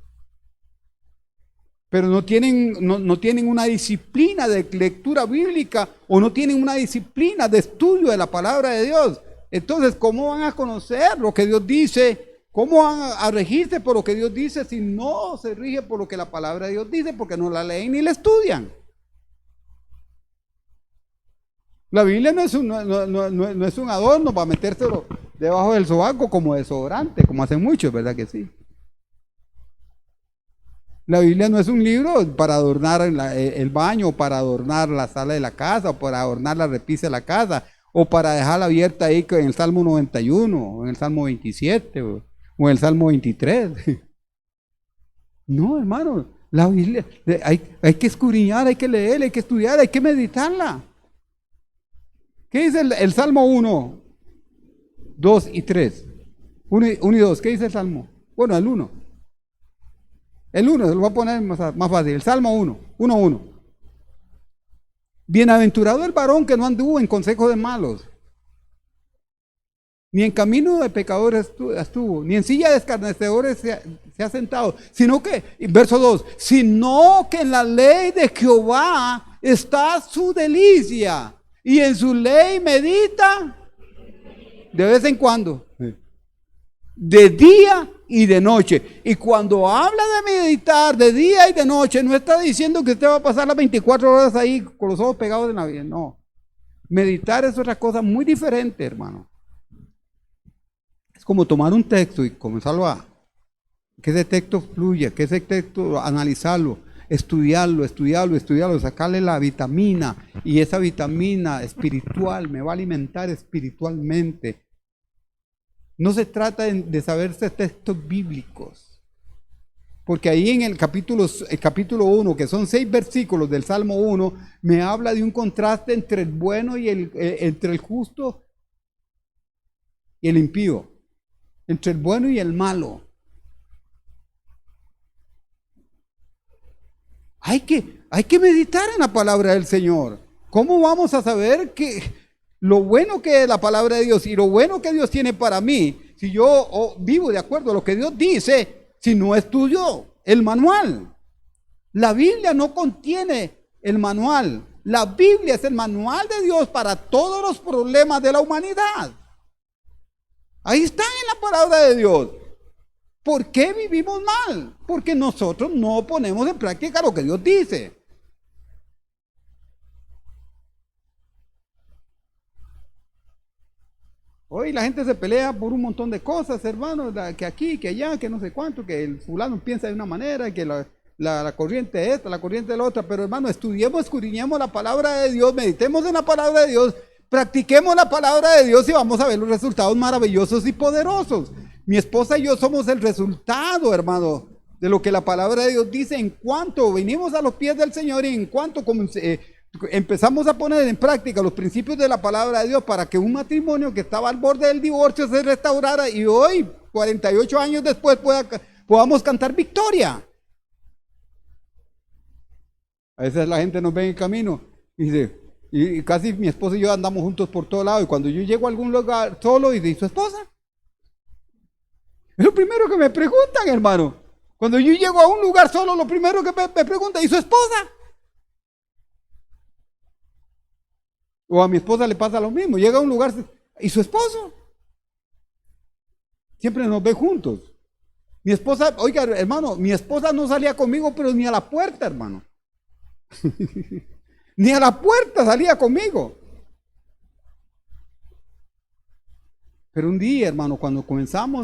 Pero no tienen una disciplina de lectura bíblica, o no tienen una disciplina de estudio de la palabra de Dios. Entonces, ¿cómo van a conocer lo que Dios dice? ¿Cómo van a regirse por lo que Dios dice si no se rige por lo que la palabra de Dios dice? Porque no la leen ni la estudian. La Biblia no es un adorno para metérselo debajo del sobaco como desodorante, como hacen muchos, ¿verdad que sí? La Biblia no es un libro para adornar el baño, o para adornar la sala de la casa, o para adornar la repisa de la casa, o para dejarla abierta ahí en el Salmo 91, o en el Salmo 27, o en el Salmo 23. No, hermano, la Biblia hay que escudriñar, hay que leer, hay que estudiar, hay que meditarla. ¿Qué dice el Salmo 1, 2 y 3? 1 y 2, ¿qué dice el Salmo? Bueno, el 1. El 1, se lo voy a poner más fácil. El Salmo 1, 1. Bienaventurado el varón que no anduvo en consejo de malos, ni en camino de pecadores estuvo, ni en silla de escarnecedores se ha sentado, sino que, verso 2, sino que en la ley de Jehová está su delicia, y en su ley medita de vez en cuando, de día y de noche. Y cuando habla de meditar de día y de noche, no está diciendo que usted va a pasar las 24 horas ahí con los ojos pegados en la vida, no. Meditar es otra cosa muy diferente, hermano. Es como tomar un texto y comenzarlo que ese texto fluya, que ese texto analizarlo, estudiarlo, sacarle la vitamina, y esa vitamina espiritual me va a alimentar espiritualmente. No se trata de saberse textos bíblicos, porque ahí en el capítulo 1, que son 6 versículos del Salmo 1, me habla de un contraste entre el bueno y entre el justo y el impío, entre el bueno y el malo. Hay que meditar en la palabra del Señor. ¿Cómo vamos a saber que lo bueno que es la palabra de Dios y lo bueno que Dios tiene para mí, si yo vivo de acuerdo a lo que Dios dice, si no estudio el manual? La Biblia no contiene el manual. La Biblia es el manual de Dios para todos los problemas de la humanidad. Ahí está en la palabra de Dios. ¿Por qué vivimos mal? Porque nosotros no ponemos en práctica lo que Dios dice. Hoy la gente se pelea por un montón de cosas, hermanos, que aquí, que allá, que no sé cuánto, que el fulano piensa de una manera, que la corriente esta, la corriente de la otra. Pero hermano, escudriñemos la palabra de Dios, meditemos en la palabra de Dios, practiquemos la palabra de Dios y vamos a ver los resultados maravillosos y poderosos. Mi esposa y yo somos el resultado, hermano, de lo que la palabra de Dios dice en cuanto venimos a los pies del Señor y en cuanto empezamos a poner en práctica los principios de la palabra de Dios para que un matrimonio que estaba al borde del divorcio se restaurara y hoy, 48 años después, podamos cantar victoria. A veces la gente nos ve en el camino y dice, y casi mi esposa y yo andamos juntos por todo lado, y cuando yo llego a algún lugar solo, y dice, ¿y su esposa? Es lo primero que me preguntan, hermano. Cuando yo llego a un lugar solo, lo primero que me preguntan, ¿y su esposa? O a mi esposa le pasa lo mismo, llega a un lugar, ¿y su esposo? Siempre nos ve juntos. Mi esposa, oiga, hermano, mi esposa no salía conmigo, pero ni a la puerta, hermano. Ni a la puerta salía conmigo. Pero un día, hermano, cuando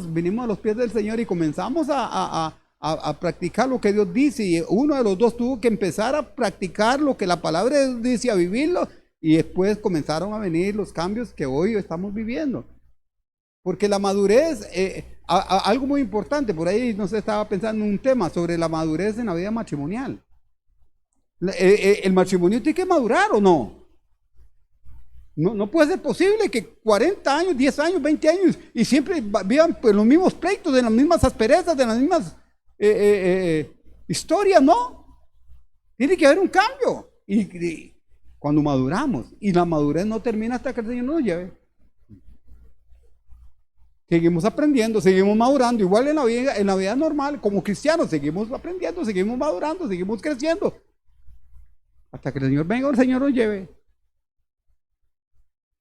vinimos a los pies del Señor y comenzamos a practicar lo que Dios dice, y uno de los dos tuvo que empezar a practicar lo que la palabra de Dios dice, a vivirlo, y después comenzaron a venir los cambios que hoy estamos viviendo. Porque la madurez, algo muy importante, por ahí no se estaba pensando en un tema sobre la madurez en la vida matrimonial. El matrimonio tiene que madurar o no. No puede ser posible que 40 años, 10 años, 20 años y siempre vivan pues, los mismos pleitos, de las mismas asperezas, de las mismas historias, ¿no? Tiene que haber un cambio. Y cuando maduramos, y la madurez no termina hasta que el Señor nos lleve. Seguimos aprendiendo, seguimos madurando, igual en la vida normal, como cristianos, seguimos aprendiendo, seguimos madurando, seguimos creciendo. Hasta que el Señor venga o el Señor nos lleve.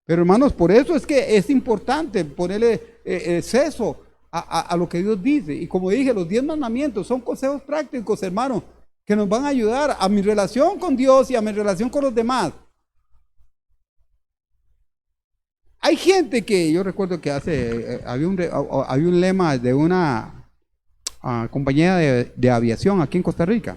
Pero hermanos, por eso es que es importante ponerle ceso a lo que Dios dice. Y como dije, los 10 mandamientos son consejos prácticos, hermanos, que nos van a ayudar a mi relación con Dios y a mi relación con los demás. Hay gente que, yo recuerdo que había un lema de una compañía de aviación aquí en Costa Rica.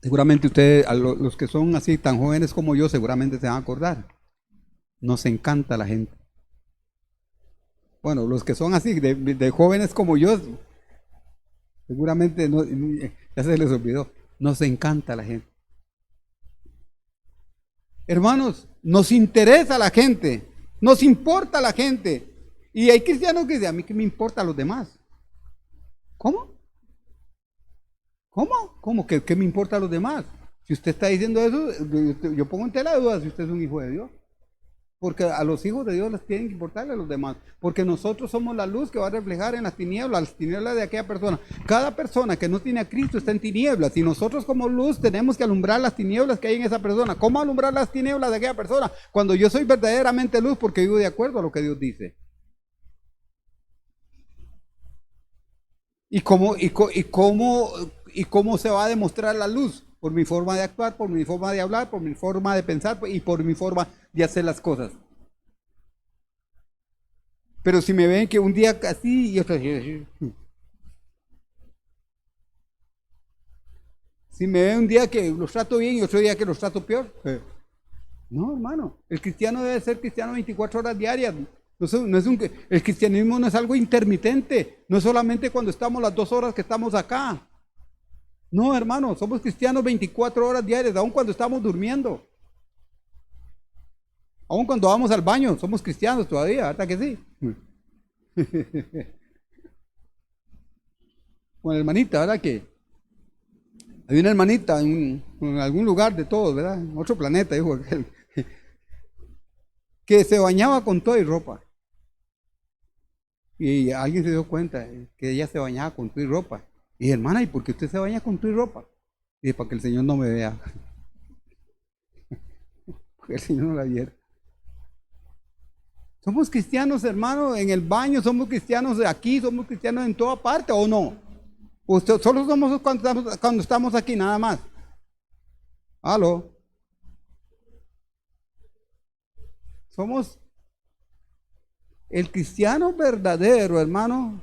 Seguramente ustedes, los que son así tan jóvenes como yo, seguramente se van a acordar. Nos encanta la gente. Bueno, los que son así de jóvenes como yo, seguramente ya se les olvidó. Nos encanta la gente. Hermanos, nos interesa la gente, nos importa la gente. Y hay cristianos que dicen, a mí que me importa a los demás. ¿Cómo? ¿Cómo? ¿Qué me importa a los demás? Si usted está diciendo eso, yo pongo en tela de duda si usted es un hijo de Dios. Porque a los hijos de Dios les tienen que importarle a los demás. Porque nosotros somos la luz que va a reflejar en las tinieblas de aquella persona. Cada persona que no tiene a Cristo está en tinieblas. Y nosotros como luz tenemos que alumbrar las tinieblas que hay en esa persona. ¿Cómo alumbrar las tinieblas de aquella persona? Cuando yo soy verdaderamente luz porque vivo de acuerdo a lo que Dios dice. ¿Y cómo se va a demostrar la luz? Por mi forma de actuar, por mi forma de hablar, por mi forma de pensar y por mi forma de hacer las cosas. Pero si me ven que un día así y otro día, si me ven un día que los trato bien y otro día que los trato peor, no, hermano, el cristiano debe ser cristiano 24 horas diarias. El cristianismo no es algo intermitente, no es solamente cuando estamos las 2 horas que estamos acá. No, hermano, somos cristianos 24 horas diarias, aun cuando estamos durmiendo. Aun cuando vamos al baño, somos cristianos todavía, ¿verdad que sí? Con la hermanita, ¿verdad que? Hay una hermanita en algún lugar de todos, ¿verdad? En otro planeta, dijo aquel, que se bañaba con toda y ropa. Y alguien se dio cuenta que ella se bañaba con toda y ropa. Y dije, hermana, ¿y por qué usted se baña con tu ropa? Y dije, para que el Señor no me vea. Porque el Señor no la viera. Somos cristianos, hermano, en el baño, somos cristianos aquí, somos cristianos en toda parte, ¿o no? Solo somos cuando estamos aquí, nada más. ¿Aló? Somos el cristiano verdadero, hermano.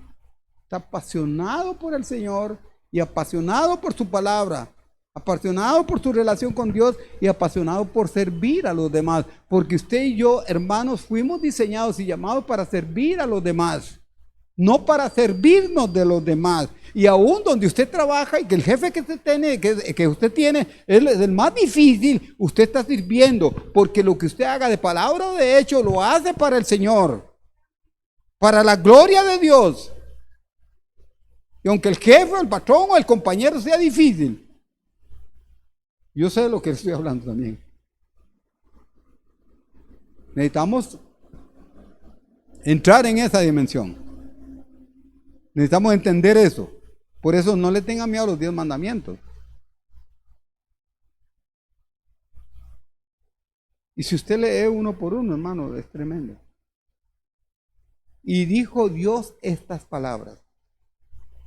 Está apasionado por el Señor y apasionado por su palabra, apasionado por su relación con Dios y apasionado por servir a los demás, porque usted y yo, hermanos, fuimos diseñados y llamados para servir a los demás, no para servirnos de los demás. Y aún donde usted trabaja y que el jefe que usted tiene es el más difícil, usted está sirviendo, porque lo que usted haga de palabra o de hecho lo hace para el Señor, para la gloria de Dios. Y aunque el jefe, el patrón o el compañero sea difícil, yo sé de lo que estoy hablando también. Necesitamos entrar en esa dimensión. Necesitamos entender eso. Por eso no le tenga miedo a los 10 mandamientos. Y si usted lee uno por uno, hermano, es tremendo. Y dijo Dios estas palabras.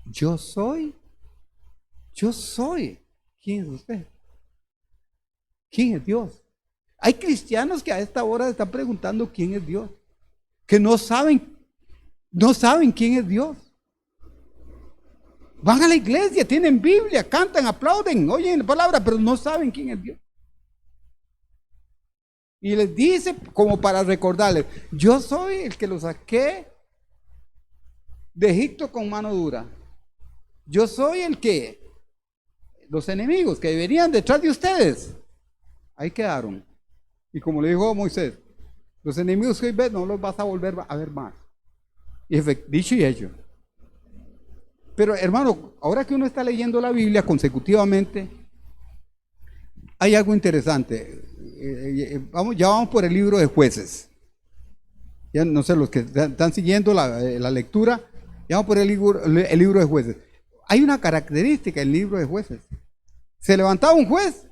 Yo soy. ¿Quién es usted? ¿Quién es Dios? Hay cristianos que a esta hora están preguntando quién es Dios, que no saben quién es Dios. Van a la iglesia, tienen Biblia, cantan, aplauden, oyen la palabra, pero no saben quién es Dios. Y les dice como para recordarles, yo soy el que los saqué de Egipto con mano dura. Yo soy el que los enemigos que venían detrás de ustedes, ahí quedaron. Y como le dijo Moisés, los enemigos que hoy ves no los vas a volver a ver más. Y dicho y hecho. Pero hermano, ahora que uno está leyendo la Biblia consecutivamente, hay algo interesante. Ya vamos por el libro de Jueces. Ya no sé, los que están siguiendo la lectura, ya vamos por el libro de Jueces. Hay una característica en el libro de Jueces. Se levantaba un juez,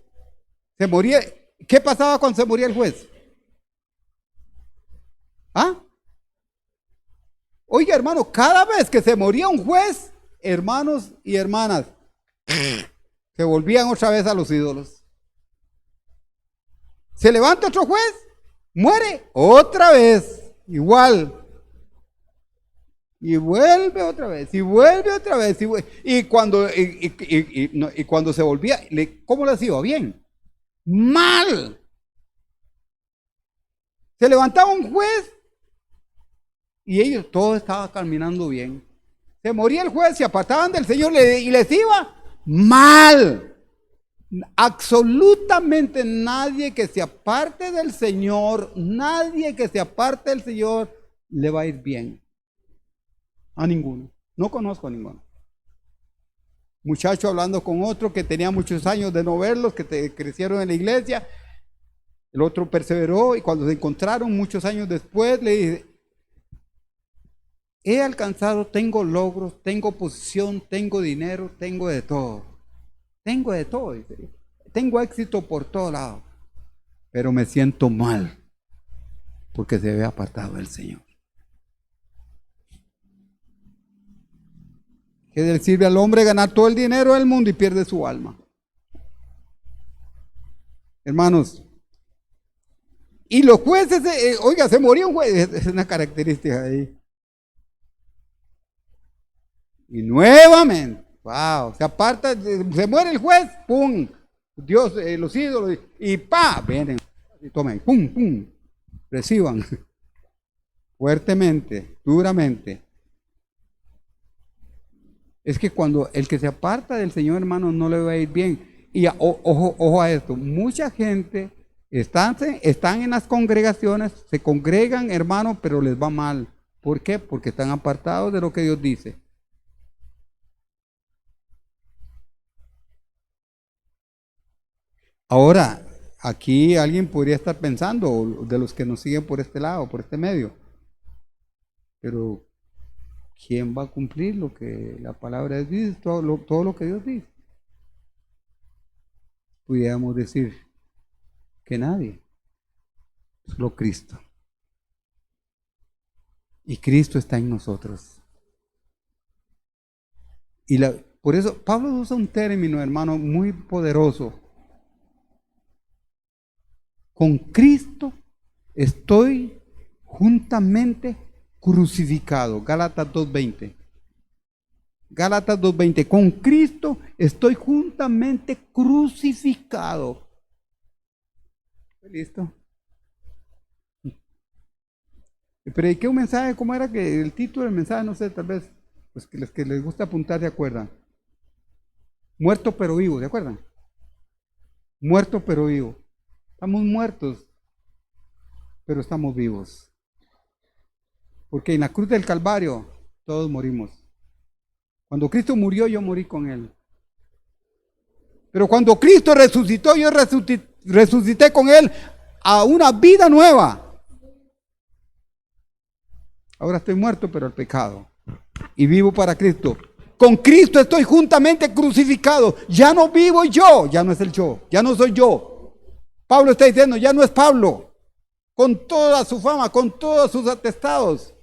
se moría. ¿Qué pasaba cuando se moría el juez? ¿Ah? Oiga, hermano, cada vez que se moría un juez, hermanos y hermanas, se volvían otra vez a los ídolos. Se levanta otro juez, muere otra vez, igual. Y vuelve otra vez, y vuelve otra vez. Y cuando se volvía, ¿cómo les iba? Bien. Mal. Se levantaba un juez y ellos todo estaba caminando bien. Se moría el juez, se apartaban del Señor y les iba mal. Absolutamente nadie que se aparte del Señor, nadie que se aparte del Señor le va a ir bien. A ninguno. No conozco a ninguno. Muchacho hablando con otro que tenía muchos años de no verlos, que crecieron en la iglesia. El otro perseveró y cuando se encontraron muchos años después le dice: he alcanzado, tengo logros, tengo posición, tengo dinero, tengo de todo. Tengo de todo, dice. Tengo éxito por todo lado. Pero me siento mal porque se ve apartado del Señor. ¿Qué le sirve al hombre ganar todo el dinero del mundo y pierde su alma? Hermanos, y los jueces, oiga, se murió un juez, es una característica ahí. Y nuevamente, wow, se aparta, se muere el juez, pum, Dios, los ídolos, y pa, vienen, y tomen, pum, pum, reciban, fuertemente, duramente. Es que cuando el que se aparta del Señor, hermano, no le va a ir bien. Y ojo a esto, mucha gente están en las congregaciones, se congregan, hermano, pero les va mal. ¿Por qué? Porque están apartados de lo que Dios dice. Ahora, aquí alguien podría estar pensando, de los que nos siguen por este lado, por este medio, pero ¿quién va a cumplir lo que la palabra dice, todo lo que Dios dice? Pudiéramos decir que nadie, solo Cristo. Y Cristo está en nosotros. Y por eso Pablo usa un término, hermano, muy poderoso. Con Cristo estoy juntamente crucificado. Gálatas 2:20. Gálatas 2:20. Con Cristo estoy juntamente crucificado. ¿Listo? Prediqué un mensaje, ¿cómo era que el título del mensaje? No sé, tal vez pues que los que les gusta apuntar se acuerdan. Muerto pero vivo, ¿se acuerdan? Muerto pero vivo. Estamos muertos, pero estamos vivos. Porque en la cruz del Calvario todos morimos. Cuando Cristo murió, yo morí con Él. Pero cuando Cristo resucitó, yo resucité con Él a una vida nueva. Ahora estoy muerto, pero al pecado. Y vivo para Cristo. Con Cristo estoy juntamente crucificado. Ya no vivo yo, ya no es el yo, ya no soy yo. Pablo está diciendo, ya no es Pablo. Con toda su fama, con todos sus atestados.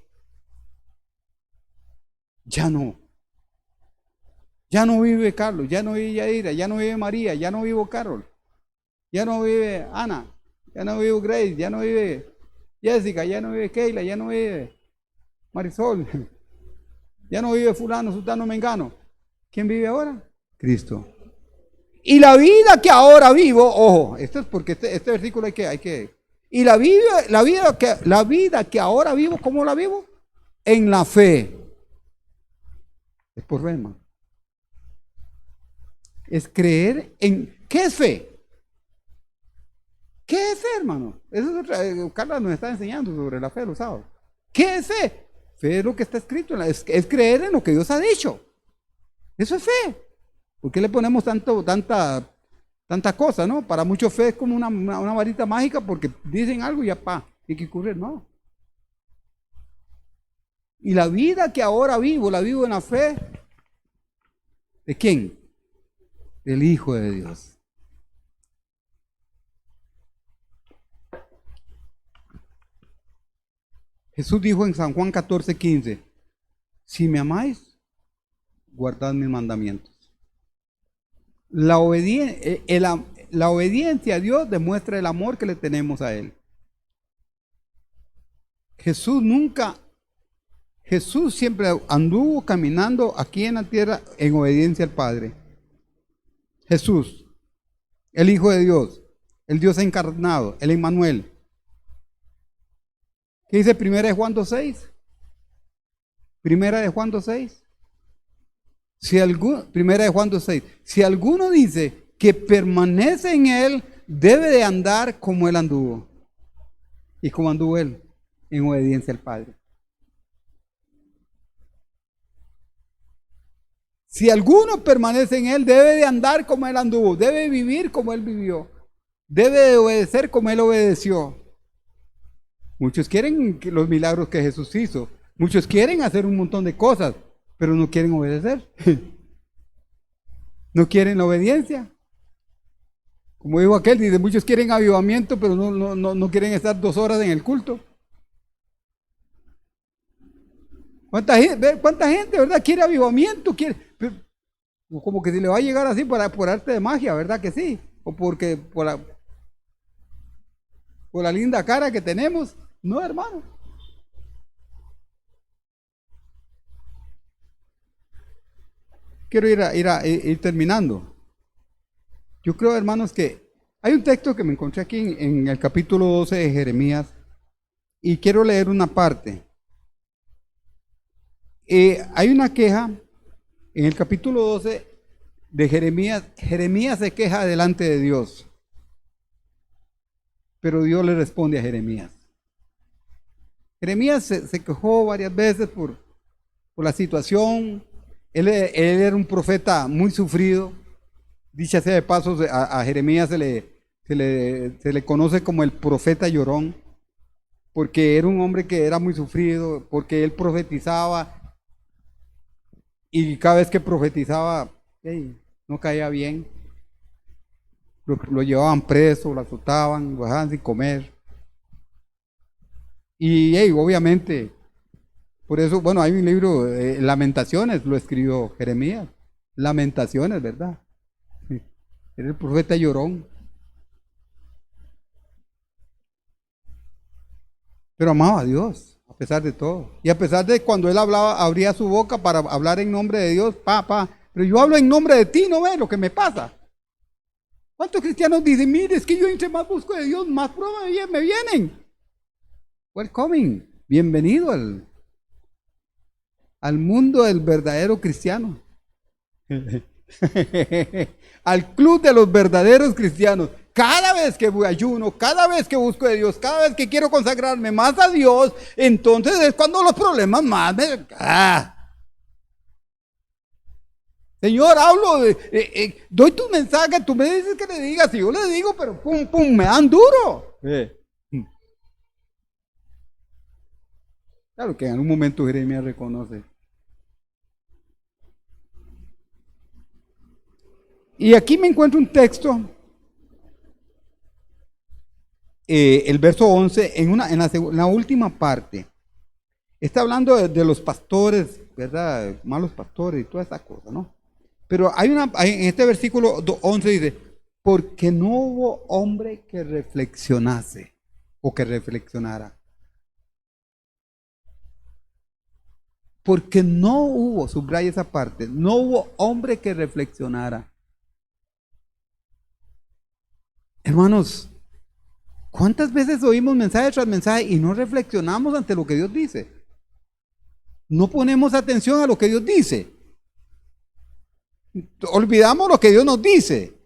Ya no. Ya no vive Carlos, ya no vive Yadira, ya no vive María, ya no vivo Carol. Ya no vive Ana, ya no vive Grace, ya no vive Jessica, ya no vive Keila, ya no vive Marisol. Ya no vive fulano, sultano, mengano. ¿Quién vive ahora? Cristo. Y la vida que ahora vivo, ojo, esto es porque este versículo hay que. Y la vida que ahora vivo, ¿cómo la vivo? En la fe. Es por fe, hermano. es creer en... ¿Qué es fe? ¿Qué es fe, hermano? Eso es Carla nos está enseñando sobre la fe los sábados. ¿Qué es fe? Fe es lo que está escrito, es creer en lo que Dios ha dicho. Eso es fe. ¿Por qué le ponemos tanta cosa, no? Para muchos fe es como una varita mágica porque dicen algo y ya hay que ocurrir, no. Y la vida que ahora vivo, la vivo en la fe. ¿De quién? Del Hijo de Dios. Jesús dijo en San Juan 14:15, si me amáis, guardad mis mandamientos. La obediencia a Dios demuestra el amor que le tenemos a Él. Jesús siempre anduvo caminando aquí en la tierra en obediencia al Padre. Jesús, el Hijo de Dios, el Dios encarnado, el Emmanuel. ¿Qué dice Primera de Juan 2:6? Primera de Juan 2:6. Primera de Juan 2:6. Si alguno dice que permanece en Él, debe de andar como Él anduvo. ¿Y como anduvo Él? En obediencia al Padre. Si alguno permanece en Él, debe de andar como Él anduvo, debe vivir como Él vivió, debe de obedecer como Él obedeció. Muchos quieren los milagros que Jesús hizo, muchos quieren hacer un montón de cosas, pero no quieren obedecer. No quieren la obediencia. Como dijo aquel, dice, muchos quieren avivamiento, pero no quieren estar 2 horas en el culto. ¿Cuánta gente, verdad, quiere avivamiento? Como que si le va a llegar así por arte de magia, ¿verdad que sí? O porque por la linda cara que tenemos. No, hermano. Quiero ir terminando. Yo creo, hermanos, que hay un texto que me encontré aquí en el capítulo 12 de Jeremías y quiero leer una parte. Hay una queja en el capítulo 12 de Jeremías. Jeremías se queja delante de Dios, pero Dios le responde a Jeremías. Jeremías se quejó varias veces por la situación. Él era un profeta muy sufrido. Dicha sea de paso, a Jeremías se le conoce como el profeta llorón, porque era un hombre que era muy sufrido, porque él profetizaba y cada vez que profetizaba no caía bien. Lo llevaban preso, lo azotaban, lo dejaban sin comer. Y obviamente, por eso, bueno, hay un libro, Lamentaciones, lo escribió Jeremías. Lamentaciones, ¿verdad? Era el profeta llorón. Pero amaba a Dios, a pesar de todo. Y a pesar de cuando él hablaba, abría su boca para hablar en nombre de Dios, pero yo hablo en nombre de ti, ¿no ves lo que me pasa? ¿Cuántos cristianos dicen, mire, es que yo entre más busco de Dios, más pruebas me vienen? Welcome, bienvenido al mundo del verdadero cristiano. Al club de los verdaderos cristianos. Cada vez que ayuno, cada vez que busco de Dios, cada vez que quiero consagrarme más a Dios, entonces es cuando los problemas más Señor, hablo, doy tu mensaje, tú me dices que le digas, y yo le digo, pero me dan duro. Claro que en algún momento Jeremías reconoce. Y aquí me encuentro un texto, el verso 11, en la última parte. Está hablando de los pastores, ¿verdad? Malos pastores y toda esa cosa, ¿no? Pero en este versículo 11 dice, porque no hubo hombre que reflexionase o que reflexionara. Porque no hubo, subraya esa parte, no hubo hombre que reflexionara. Hermanos, ¿cuántas veces oímos mensaje tras mensaje y no reflexionamos ante lo que Dios dice? No ponemos atención a lo que Dios dice. Olvidamos lo que Dios nos dice.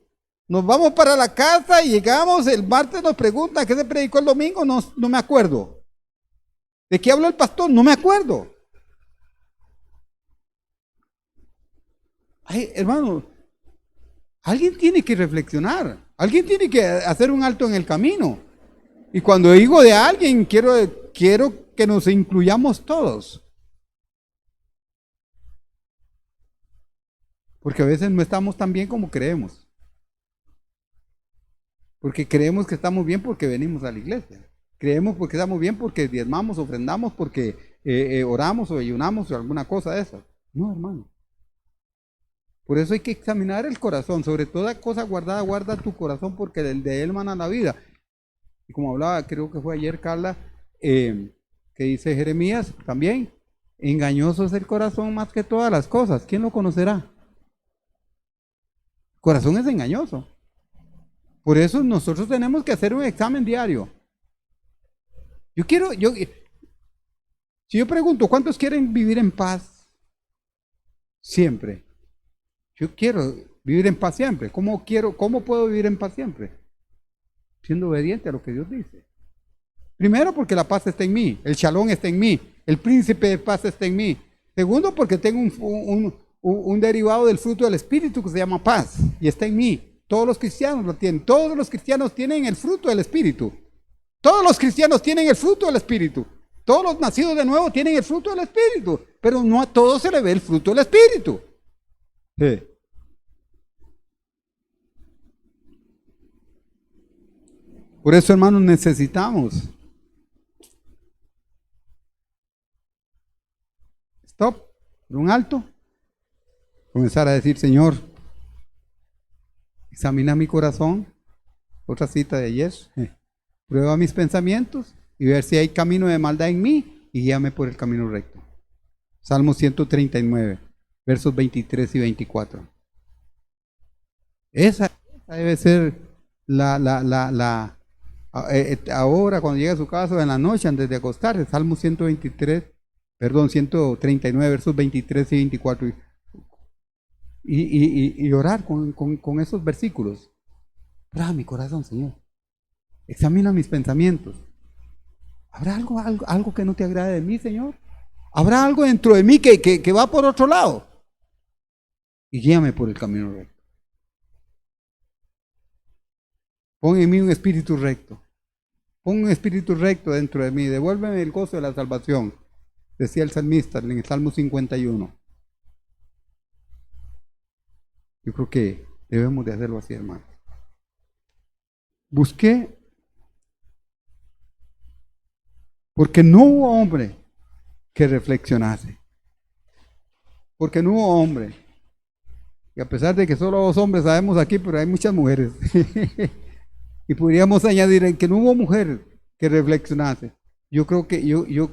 Nos vamos para la casa y llegamos, el martes nos preguntan, ¿qué se predicó el domingo? No, no me acuerdo. ¿De qué habló el pastor? No me acuerdo. Ay, hermano, alguien tiene que reflexionar. Alguien tiene que hacer un alto en el camino. Y cuando digo de alguien, quiero que nos incluyamos todos. Porque a veces no estamos tan bien como creemos. Porque creemos que estamos bien porque venimos a la iglesia. Creemos porque estamos bien porque diezmamos, ofrendamos, porque oramos o ayunamos o alguna cosa de esas. No, hermano. Por eso hay que examinar el corazón. Sobre toda cosa guardada, guarda tu corazón porque de él mana la vida. Y como hablaba, creo que fue ayer Carla, que dice Jeremías también, engañoso es el corazón más que todas las cosas. ¿Quién lo conocerá? El corazón es engañoso. Por eso nosotros tenemos que hacer un examen diario. Si yo pregunto, ¿cuántos quieren vivir en paz? Siempre. Yo quiero vivir en paz siempre. ¿Cómo puedo vivir en paz siempre? Siendo obediente a lo que Dios dice. Primero, porque la paz está en mí, el shalom está en mí, el príncipe de paz está en mí. Segundo, porque tengo un derivado del fruto del Espíritu que se llama paz y está en mí. Todos los cristianos lo tienen. Todos los cristianos tienen el fruto del Espíritu. Todos los cristianos tienen el fruto del Espíritu. Todos los nacidos de nuevo tienen el fruto del Espíritu. Pero no a todos se le ve el fruto del Espíritu. Sí. Por eso, hermanos, necesitamos stop, por un alto, comenzar a decir, Señor, examina mi corazón, otra cita de ayer, prueba mis pensamientos y ver si hay camino de maldad en mí y guíame por el camino recto. Salmo 139, versos 23 y 24. Esa debe ser ahora cuando llegue a su casa en la noche antes de acostarse, Salmo 139, versos 23 y 24. Y orar con esos versículos. Prueba mi corazón, Señor. Examina mis pensamientos. ¿Habrá algo que no te agrade de mí, Señor? ¿Habrá algo dentro de mí que va por otro lado? Y guíame por el camino recto. Pon en mí un espíritu recto. Pon un espíritu recto dentro de mí. Devuélveme el gozo de la salvación. Decía el salmista en el Salmo 51. Yo creo que debemos de hacerlo así, hermano. Busqué, porque no hubo hombre que reflexionase. Porque no hubo hombre. Y a pesar de que solo los hombres sabemos aquí, pero hay muchas mujeres. Y podríamos añadir que no hubo mujer que reflexionase. Yo creo que yo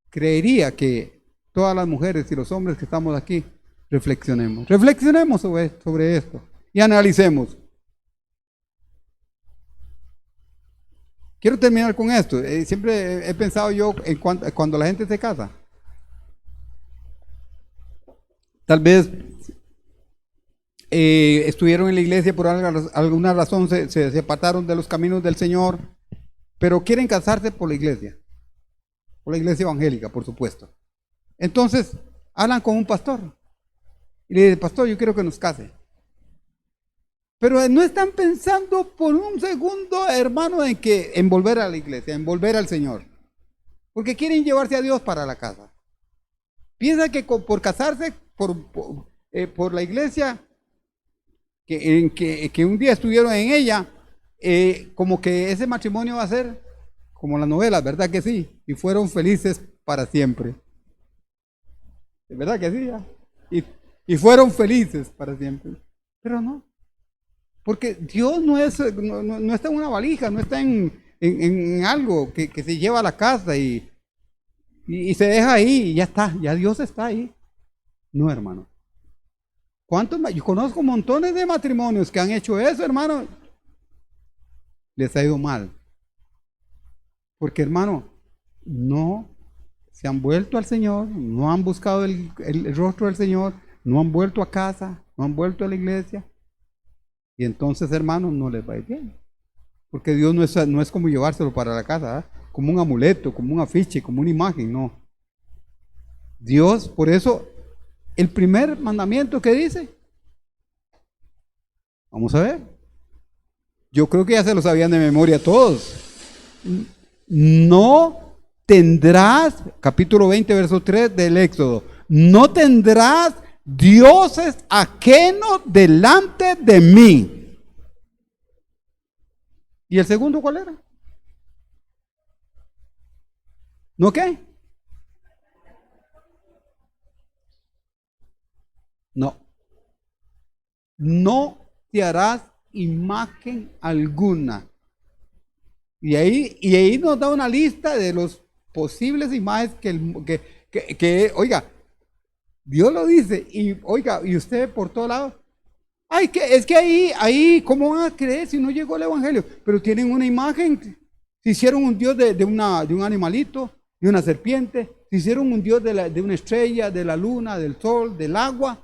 creería que todas las mujeres y los hombres que estamos aquí reflexionemos sobre esto y analicemos. Quiero terminar con esto. Siempre he pensado yo en cuando la gente se casa. Tal vez estuvieron en la iglesia por alguna razón, se apartaron de los caminos del Señor, pero quieren casarse por la iglesia evangélica, por supuesto. Entonces, hablan con un pastor y le dicen, pastor, yo quiero que nos case. Pero no están pensando por un segundo, hermano, en volver a la iglesia, en volver al Señor. Porque quieren llevarse a Dios para la casa. Piensan que por casarse por la iglesia, que un día estuvieron en ella, como que ese matrimonio va a ser como las novelas, ¿verdad que sí? Y fueron felices para siempre. ¿Verdad que sí? Ya? Y fueron felices para siempre. Pero no. Porque Dios no está en una valija, no está en algo que se lleva a la casa y se deja ahí y ya está, ya Dios está ahí. No, hermano. Yo conozco montones de matrimonios que han hecho eso, hermano. Les ha ido mal. Porque, hermano, no se han vuelto al Señor, no han buscado el rostro del Señor, no han vuelto a casa, no han vuelto a la iglesia. Y entonces, hermanos, no les va a ir bien. Porque Dios no es como llevárselo para la casa, ¿eh? Como un amuleto, como un afiche, como una imagen, no. Dios, por eso, el primer mandamiento que dice, vamos a ver. Yo creo que ya se lo sabían de memoria todos. No tendrás, capítulo 20, verso 3 del Éxodo, no tendrás dioses ajenos delante de mí. ¿Y el segundo cuál era? ¿No qué? No. No te harás imagen alguna. Y ahí nos da una lista de los posibles imágenes oiga, Dios lo dice, y oiga, y usted por todo lado, ay, es que ahí, ¿cómo van a creer si no llegó el evangelio? Pero tienen una imagen, se hicieron un Dios de un animalito, de una serpiente, se hicieron un Dios de una estrella, de la luna, del sol, del agua.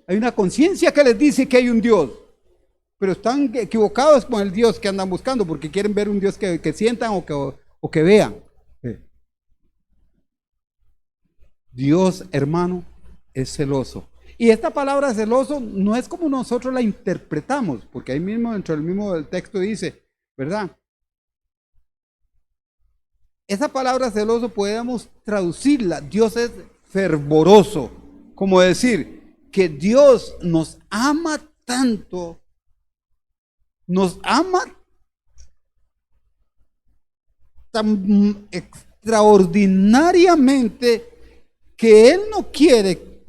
Hay una conciencia que les dice que hay un Dios, pero están equivocados con el Dios que andan buscando, porque quieren ver un Dios que sientan o que vean. Dios, hermano, es celoso. Y esta palabra celoso no es como nosotros la interpretamos, porque ahí mismo, dentro del mismo texto dice, ¿verdad? Esa palabra celoso podemos traducirla, Dios es fervoroso, como decir que Dios nos ama tanto, nos ama tan extraordinariamente que Él no quiere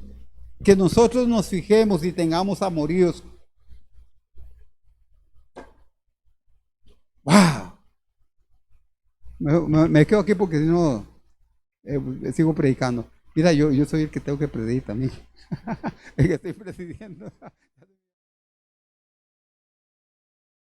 que nosotros nos fijemos y tengamos amoríos. ¡Wow! Me quedo aquí porque si no sigo predicando. Mira, yo soy el que tengo que predicar también. El que estoy presidiendo.